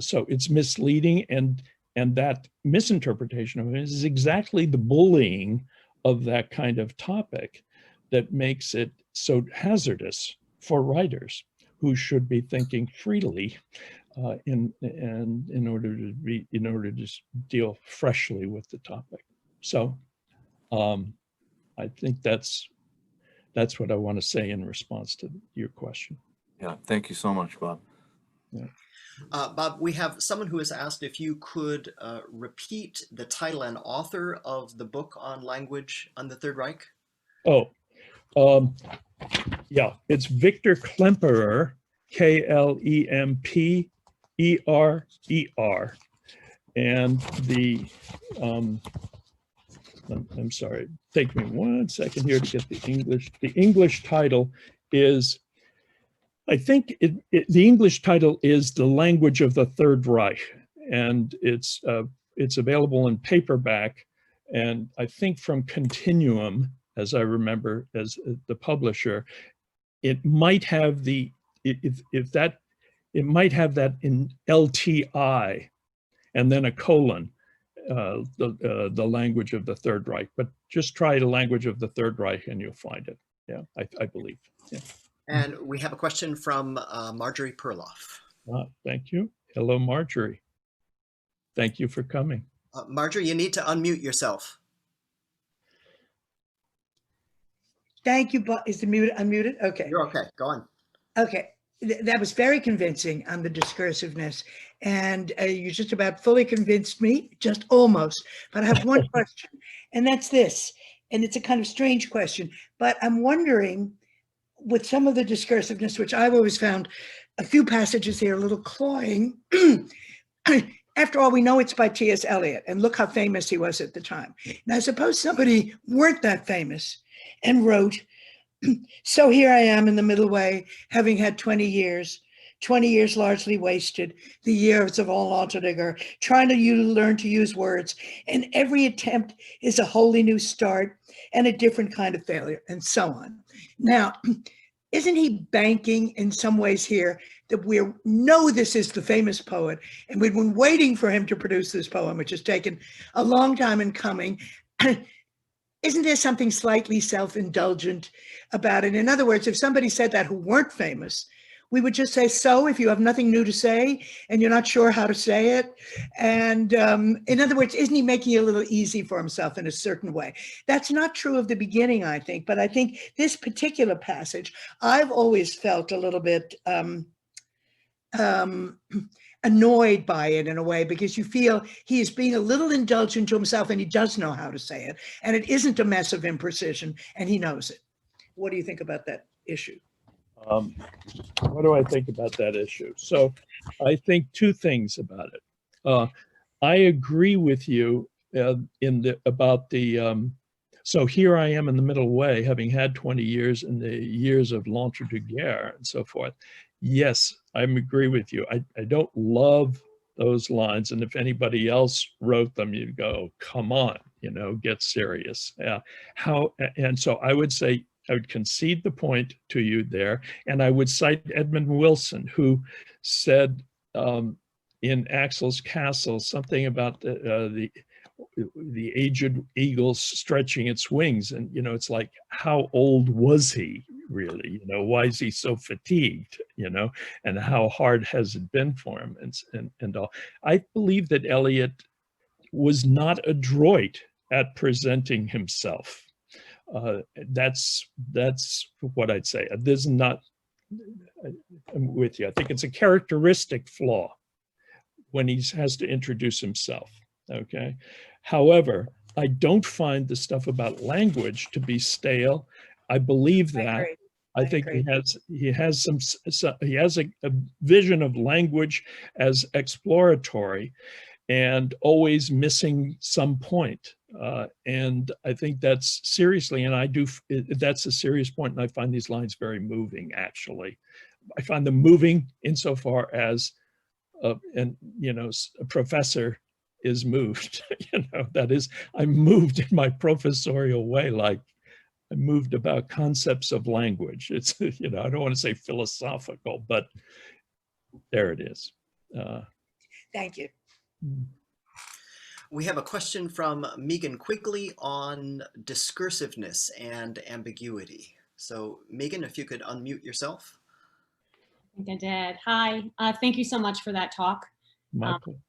S2: So it's misleading, and that misinterpretation of it is exactly the bullying of that kind of topic that makes it so hazardous for writers who should be thinking freely in order to deal freshly with the topic. So I think that's what I want to say in response to your question.
S4: Yeah, thank you so much, Bob.
S2: Yeah.
S1: Bob, we have someone who has asked if you could repeat the title and author of the book on language on the Third Reich.
S2: Oh, yeah, it's Victor Klemperer, Klemperer, and the I'm sorry, take me 1 second here to get the English. The English title is, I think the English title is The Language of the Third Reich, and it's available in paperback, and I think from Continuum, as I remember, as the publisher. It might have it might have that in LTI, and then a colon. The language of the Third Reich, but just try the language of the Third Reich and you'll find it. Yeah, I believe. Yeah.
S1: And we have a question from Marjorie Perloff.
S2: Thank you. Hello, Marjorie. Thank you for coming.
S1: Marjorie, you need to unmute yourself.
S3: Thank you, but is the mute unmuted? Okay.
S1: You're okay. Go on.
S3: Okay. That was very convincing on the discursiveness. And you just about fully convinced me, just almost. But I have one question, and that's this. And it's a kind of strange question, but I'm wondering, with some of the discursiveness, which I've always found a few passages here a little cloying. After all, we know it's by T.S. Eliot, and look how famous he was at the time. Now, suppose somebody weren't that famous and wrote, so here I am in the middle way, having had 20 years largely wasted, the years of all Alterdegger, trying to learn to use words, and every attempt is a wholly new start and a different kind of failure, and so on. Now, isn't he banking in some ways here that we know this is the famous poet, and we've been waiting for him to produce this poem, which has taken a long time in coming? Isn't there something slightly self-indulgent about it? In other words, if somebody said that who weren't famous, we would just say, so if you have nothing new to say and you're not sure how to say it. And in other words, isn't he making it a little easy for himself in a certain way? That's not true of the beginning, I think, but I think this particular passage, I've always felt a little bit annoyed by it in a way, because you feel he is being a little indulgent to himself, and he does know how to say it, and it isn't a mess of imprecision, and he knows it. What do you think about that issue?
S2: What do I think about that issue? So I think two things about it. I agree with you about the, so here I am in the middle way, having had 20 years in the years of l'entre-deux-guerres and so forth. Yes, I agree with you. I don't love those lines. And if anybody else wrote them, you'd go, come on, you know, get serious. And so I would say, I would concede the point to you there. And I would cite Edmund Wilson, who said in Axel's Castle something about the aged eagle stretching its wings. And, you know, it's like, how old was he really? You know, why is he so fatigued, you know, and how hard has it been for him and all. I believe that Eliot was not adroit at presenting himself. That's what I'd say. This is not, I'm with you. I think it's a characteristic flaw when he has to introduce himself, okay? However, I don't find the stuff about language to be stale. I believe that. I think he has a vision of language as exploratory and always missing some point. And I think that's seriously, and that's a serious point, and I find these lines very moving, actually. I find them moving insofar as, and you know, a professor is moved, you know, that is, I'm moved in my professorial way, like I'm moved about concepts of language. It's, you know, I don't want to say philosophical, but there it is.
S3: Thank you.
S1: We have a question from Megan Quigley on discursiveness and ambiguity. So Megan, if you could unmute yourself.
S5: I think I did. Hi, thank you so much for that talk.
S2: Michael.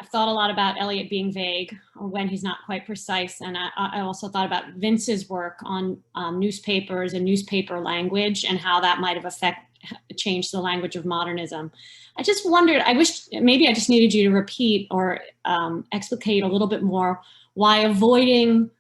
S5: I've thought a lot about Eliot being vague or when he's not quite precise. And I also thought about Vince's work on newspapers and newspaper language and how that might have changed the language of modernism. I just wondered, I wish maybe I just needed you to repeat or explicate a little bit more why avoiding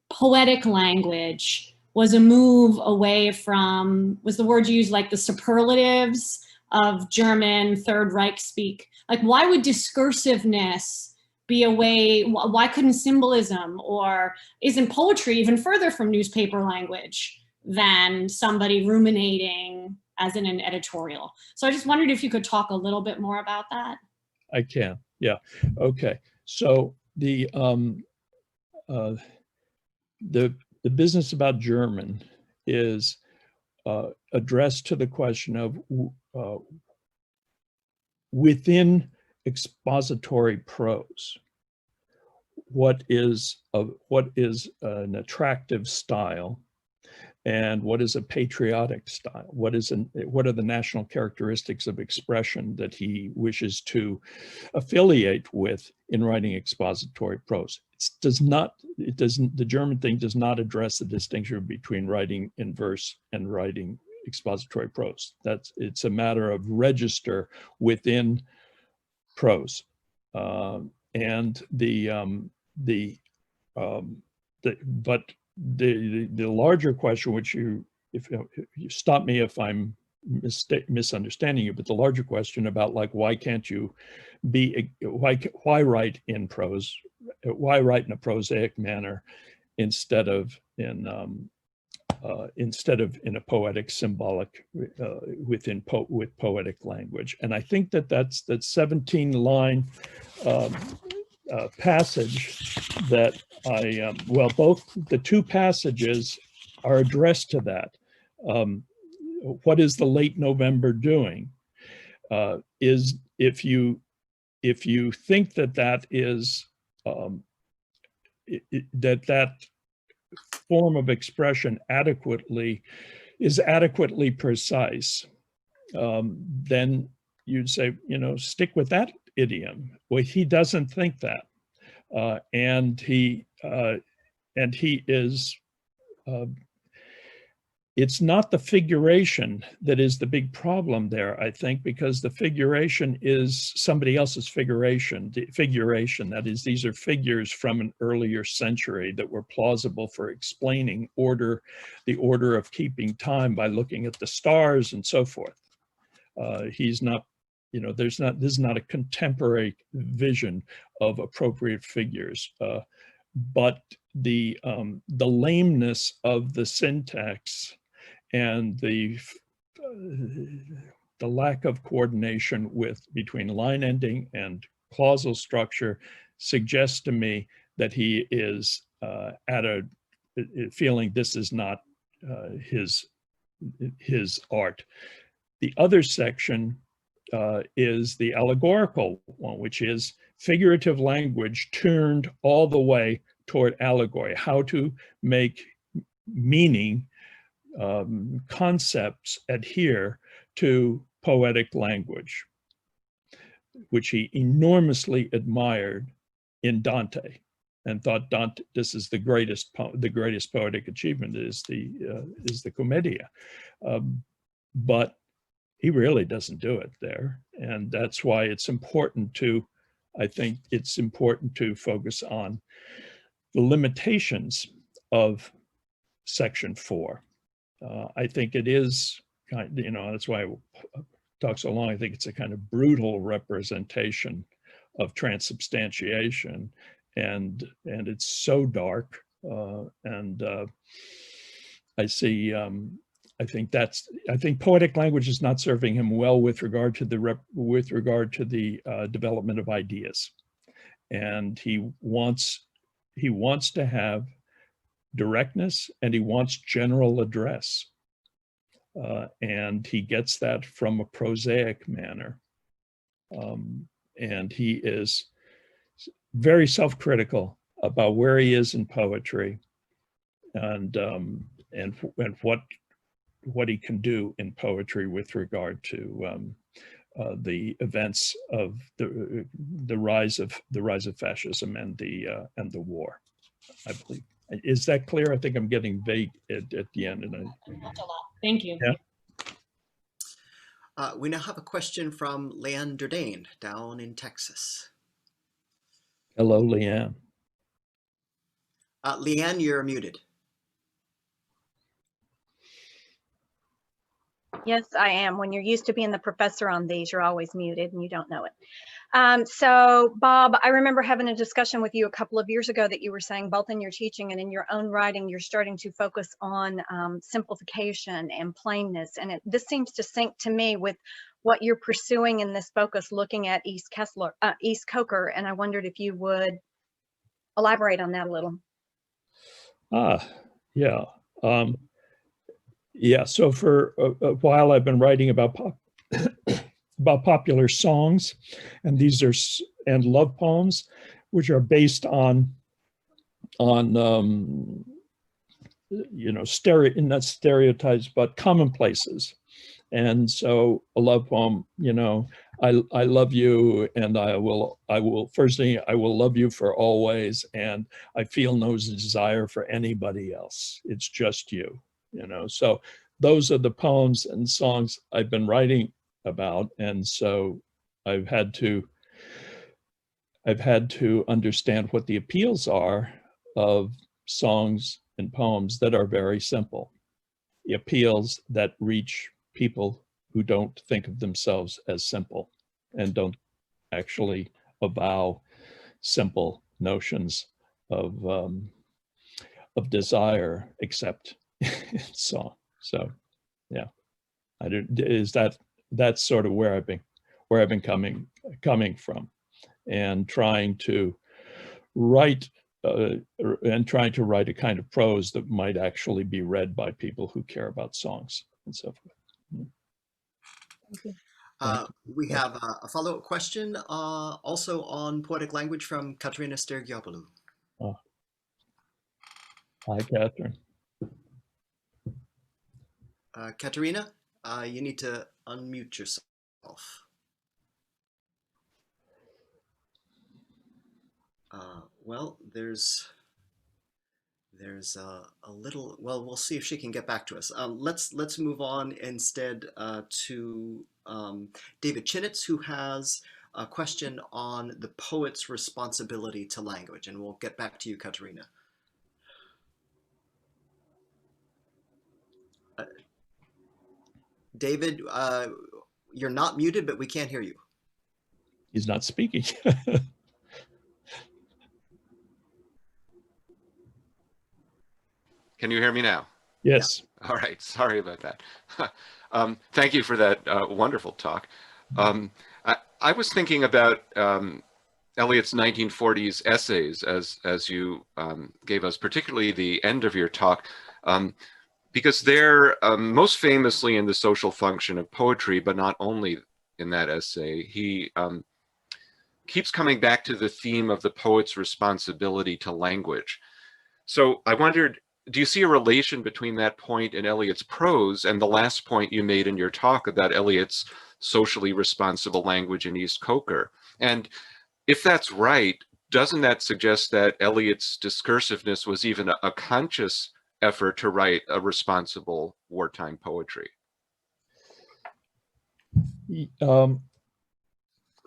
S5: poetic language was a move away from, was the word you used, like the superlatives of German Third Reich speak? Like, why would discursiveness be a way, why couldn't symbolism, or isn't poetry even further from newspaper language than somebody ruminating as in an editorial? So I just wondered if you could talk a little bit more about that.
S2: I can, yeah. Okay, so the business about German is addressed to the question of within expository prose, what is an attractive style and what is a patriotic style? What are the national characteristics of expression that he wishes to affiliate with in writing expository prose? The German thing does not address the distinction between writing in verse and writing expository prose. It's a matter of register within prose, but the larger question, which if you stop me if I'm misunderstanding you, but the larger question about, like, why can't you why write in prose, why write in a prosaic manner instead of in a poetic, symbolic, with poetic language? And I think that 17-line passage that both the two passages are addressed to that. What is the late November doing? Is if you think that is that form of expression is adequately precise, then you'd say, you know, stick with that idiom. Well, he doesn't think that, and he is. It's not the figuration that is the big problem there, I think, because the figuration is somebody else's figuration. That is, these are figures from an earlier century that were plausible for explaining the order of keeping time by looking at the stars and so forth. He's not, you know, this is not a contemporary vision of appropriate figures, but the lameness of the syntax and the lack of coordination between line ending and clausal structure suggests to me that he is feeling this is not his art. The other section is the allegorical one, which is figurative language turned all the way toward allegory, how to make meaning concepts adhere to poetic language, which he enormously admired in Dante, and thought Dante, this is the greatest poetic achievement is the Commedia, but he really doesn't do it there, and that's why it's important to, I think it's important to focus on the limitations of section 4. I think it is kind of, that's why I talk so long. I think it's a kind of brutal representation of transubstantiation, and it's so dark. I see. I think poetic language is not serving him well with regard to the development of ideas, and he wants to have directness, and he wants general address, and he gets that from a prosaic manner, and he is very self-critical about where he is in poetry, and what he can do in poetry with regard to the events of the rise of fascism and the war. I believe. Is that clear? I think I'm getting vague at the end.
S5: That's a lot. Thank you.
S2: Yeah.
S1: We now have a question from Leanne Durdane down in Texas.
S2: Hello, Leanne.
S1: Leanne, you're muted.
S6: Yes, I am. When you're used to being the professor on these, you're always muted and you don't know it. So Bob, I remember having a discussion with you a couple of years ago that you were saying both in your teaching and in your own writing, you're starting to focus on simplification and plainness. And this seems to sync to me with what you're pursuing in this focus, looking at East Coker. And I wondered if you would elaborate on that a little.
S2: Yeah. Yeah, so for a while I've been writing about popular songs, and these are love poems, which are based on not stereotypes, but commonplaces. And so a love poem, I love you, and I will first thing, I will love you for always, and I feel no desire for anybody else. It's just you. So those are the poems and songs I've been writing about, and so I've had to understand what the appeals are of songs and poems that are very simple, the appeals that reach people who don't think of themselves as simple and don't actually avow simple notions of desire, except in song. So, yeah, that's sort of where I've been coming from, and trying to write a kind of prose that might actually be read by people who care about songs and so forth.
S1: We have a follow-up question also on poetic language from Katerina Stergiopoulou.
S2: Hi, Catherine.
S1: Katerina, you need to unmute yourself. Well, there's a little, well, we'll see if she can get back to us. Let's move on instead to David Chinitz, who has a question on the poet's responsibility to language, and we'll get back to you, Katerina. David, you're not muted, but we can't hear you.
S2: He's not speaking.
S7: Can you hear me now?
S2: Yes.
S7: Yeah. All right. Sorry about that. Thank you for that wonderful talk. I was thinking about Eliot's 1940s essays as you gave us, particularly the end of your talk, because they're most famously in the social function of poetry, but not only in that essay, he keeps coming back to the theme of the poet's responsibility to language. So I wondered, do you see a relation between that point in Eliot's prose and the last point you made in your talk about Eliot's socially responsible language in East Coker? And if that's right, doesn't that suggest that Eliot's discursiveness was even a conscious effort to write a responsible wartime poetry?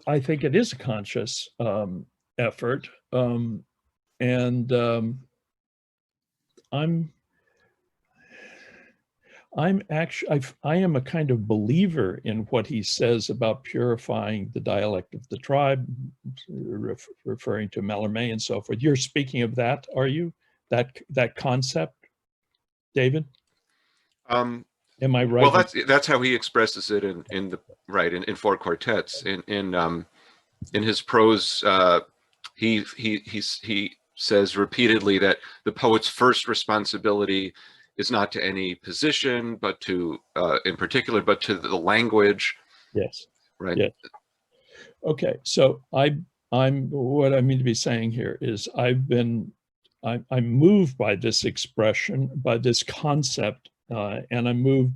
S2: I think it is a conscious effort, and I'm actually I am a kind of believer in what he says about purifying the dialect of the tribe, referring to Mallarmé and so forth. You're speaking of that, are you? That concept, David? Am I right?
S7: Well, that's how he expresses it in the right in four quartets. In his prose, he says repeatedly that the poet's first responsibility is not to any position, but to in particular, but to the language.
S2: Yes.
S7: Right.
S2: Yes. Okay. So I'm what I mean to be saying here is I'm moved by this expression, by this concept, and I'm moved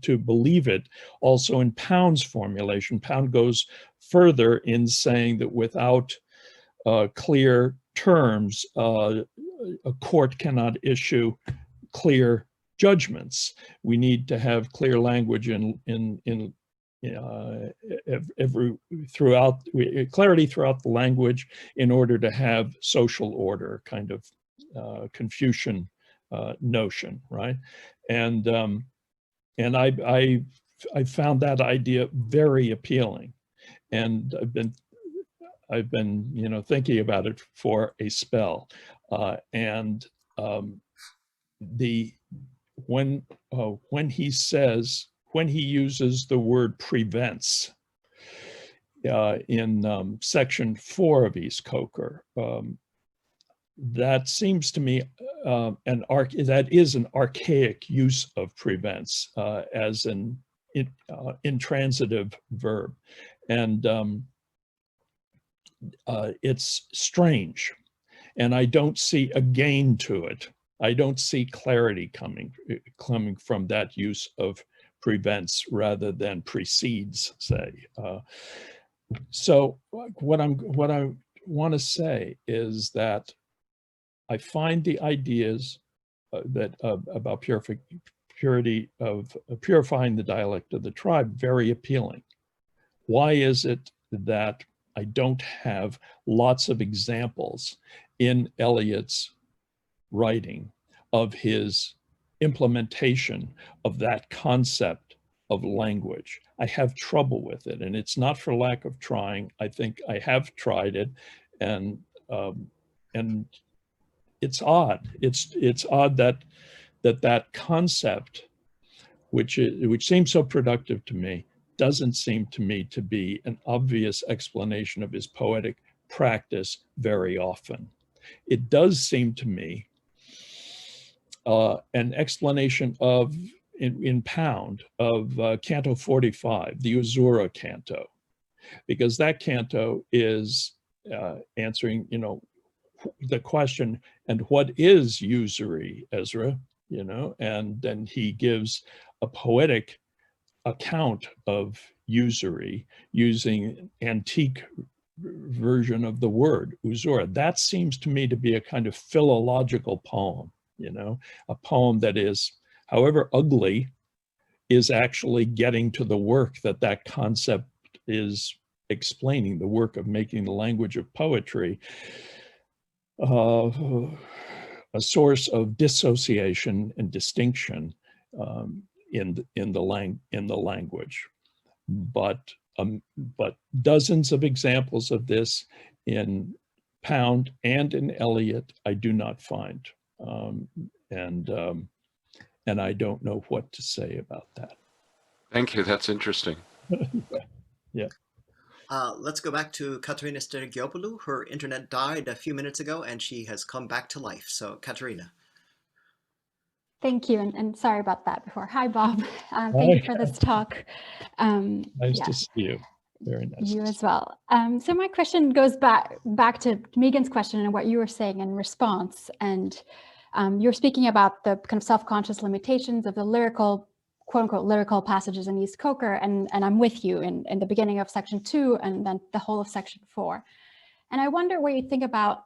S2: to believe it also in Pound's formulation. Pound goes further in saying that without clear terms, a court cannot issue clear judgments. We need to have clear language clarity throughout the language in order to have social order, kind of Confucian notion, right? And I found that idea very appealing, and I've been thinking about it for a spell, and when he uses the word prevents in section 4 of East Coker, that seems to me that is an archaic use of prevents as an intransitive verb, and it's strange, and I don't see a gain to it. I don't see clarity coming from that use of prevents rather than precedes, say. So what I want to say is that I find the ideas about purity of purifying the dialect of the tribe very appealing. Why is it that I don't have lots of examples in Eliot's writing of his implementation of that concept of language? I have trouble with it, and it's not for lack of trying. I think I have tried it, and it's odd. It's odd that concept, which seems so productive to me, doesn't seem to me to be an obvious explanation of his poetic practice very often. It does seem to me an explanation of, in Pound, of Canto 45, the Usura canto, because that canto is answering, the question, and what is usury, Ezra? And then he gives a poetic account of usury using antique version of the word usura. That seems to me to be a kind of philological poem, a poem that is, however ugly, is actually getting to the work that concept is explaining, the work of making the language of poetry a source of dissociation and distinction in the language. But dozens of examples of this in Pound and in Eliot I do not find, and I don't know what to say about that.
S7: Thank you. That's interesting.
S2: Yeah.
S1: Let's go back to Katerina Stergiopoulou. Her internet died a few minutes ago, and she has come back to life. So, Katerina.
S8: Thank you, and sorry about that before. Hi, Bob. Thank you for this talk.
S2: Nice
S8: Yeah,
S2: to see you. Very nice.
S8: you as well. So my question goes back to Megan's question and what you were saying in response. And you're speaking about the kind of self-conscious limitations of the lyrical, quote unquote, lyrical passages in East Coker. And I'm with you in the beginning of section 2 and then the whole of section 4. And I wonder what you think about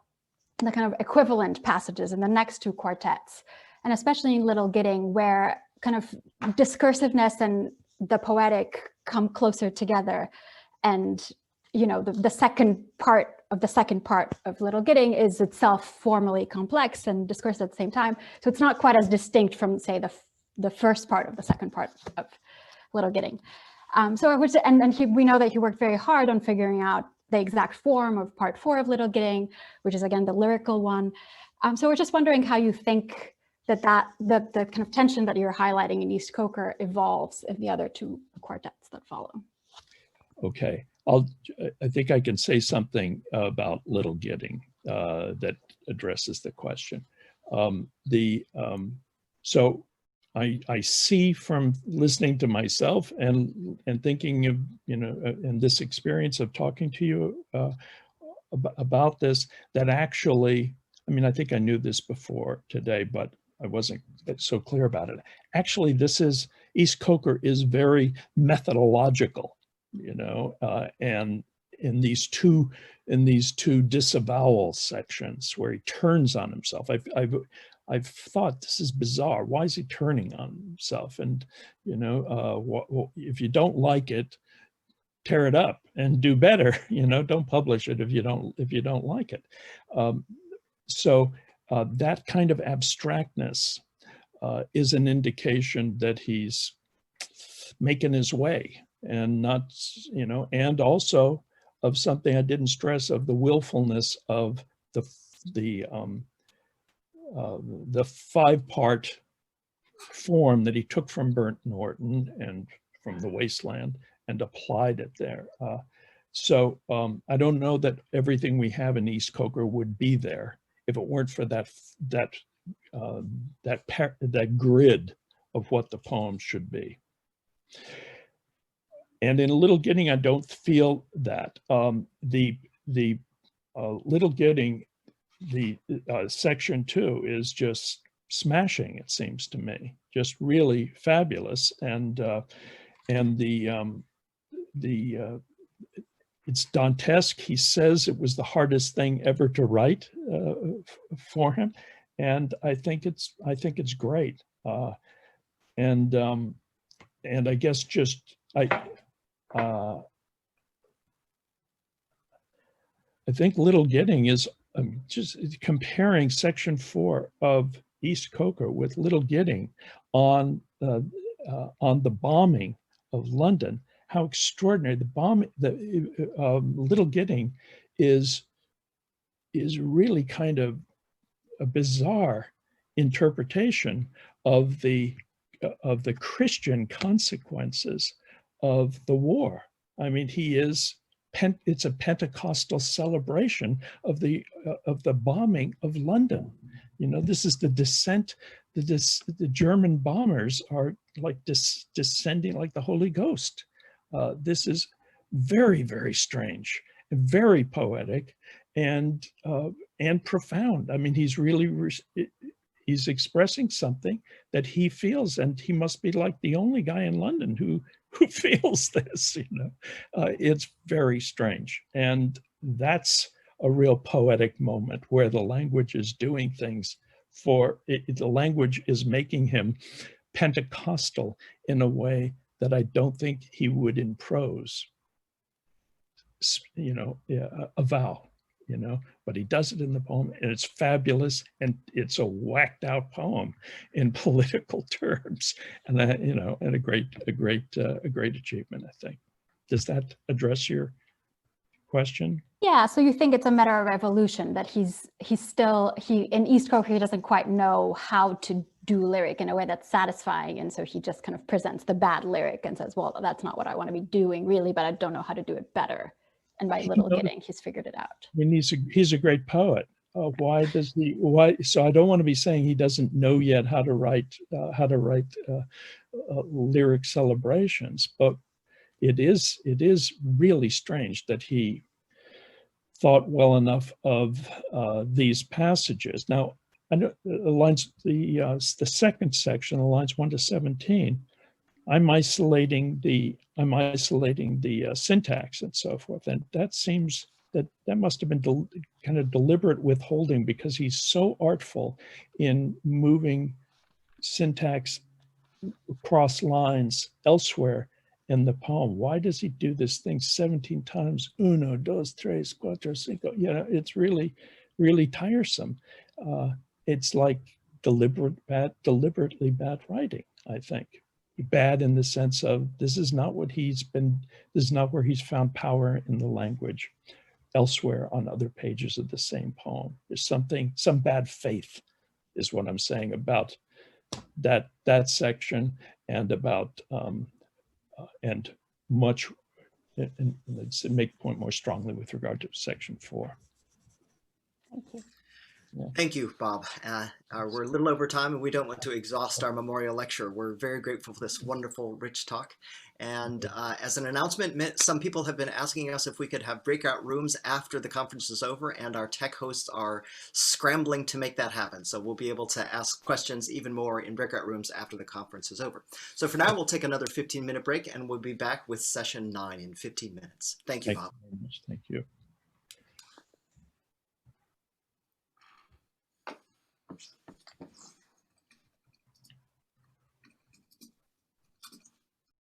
S8: the kind of equivalent passages in the next 2 quartets, and especially in Little Gidding, where kind of discursiveness and the poetic come closer together. And, you know, the second part of Little Gidding is itself formally complex and discursive at the same time. So it's not quite as distinct from, say, the first part of the second part of Little Gidding. We know that he worked very hard on figuring out the exact form of part 4 of Little Gidding, which is again the lyrical one. So we're just wondering how you think that the kind of tension that you're highlighting in East Coker evolves in the other 2 quartets that follow.
S2: Okay, I think I can say something about Little Gidding that addresses the question. So I see from listening to myself and thinking of, you know, and this experience of talking to you about this, that actually, I mean, I think I knew this before today, but I wasn't so clear about it. Actually, East Coker is very methodological, you know, and in these two disavowal sections where he turns on himself, I've thought, this is bizarre. Why is he turning on himself? And, you know, if you don't like it, tear it up and do better. You know, don't publish it if you don't like it. So that kind of abstractness is an indication that he's making his way, and not, you know, and also of something I didn't stress, of the willfulness of the 5-part form that he took from Burnt Norton and from The Wasteland and applied it there. So I don't know that everything we have in East Coker would be there if it weren't for that grid of what the poem should be. And in Little Gidding, I don't feel that. The Little Gidding, the section 2 is just smashing, it seems to me, just really fabulous. And it's Dantesque. He says it was the hardest thing ever to write for him, and I think it's great. And I guess just I think Little Gidding is just comparing section 4 of East Coker with Little Gidding on the bombing of London. How extraordinary the Little Gidding is really kind of a bizarre interpretation of the Christian consequences of the war. I mean, it's a Pentecostal celebration of the bombing of London. You know, this is the descent. The German bombers are like descending like the Holy Ghost. This is very, very strange, and very poetic, and profound. I mean, he's expressing something that he feels, and he must be like the only guy in London who feels this. You know, it's very strange, and that's a real poetic moment where the language is doing things the language is making him Pentecostal in a way that I don't think he would in prose, you know, avow, you know, but he does it in the poem, and it's fabulous, and it's a whacked out poem in political terms, and that, you know, and a great achievement, I think. Does that address your question?
S8: Yeah, so you think it's a matter of evolution, that he's in East Coker, he doesn't quite know how to do lyric in a way that's satisfying, and so he just kind of presents the bad lyric and says, well, that's not what I want to be doing really, but I don't know how to do it better. And by Little Gidding, he's figured it out.
S2: I mean, he's a great poet. why does he, why, so I don't want to be saying he doesn't know yet how to write lyric celebrations, but it is really strange that he thought well enough of these passages. Now, I know the second section, the lines 1 to 17, I'm isolating the syntax and so forth, and that seems that must have been kind of deliberate withholding, because he's so artful in moving syntax across lines elsewhere in the poem. Why does he do this thing 17 times? Uno, dos, tres, cuatro, cinco. You know, it's really, really tiresome. It's like deliberately bad writing, I think. Bad in the sense of this is not where he's found power in the language elsewhere on other pages of the same poem. There's some bad faith is what I'm saying about that section, and about and much, and let's make the point more strongly with regard to section 4.
S8: Thank you.
S2: Yeah.
S1: Thank you, Bob. We're a little over time, and we don't want to exhaust our memorial lecture. We're very grateful for this wonderful, rich talk. And as an announcement, some people have been asking us if we could have breakout rooms after the conference is over, and our tech hosts are scrambling to make that happen. So we'll be able to ask questions even more in breakout rooms after the conference is over. So for now, we'll take another 15-minute break, and we'll be back with session 9 in 15 minutes. Thank you, Bob.
S2: Thank you very much. Thank you.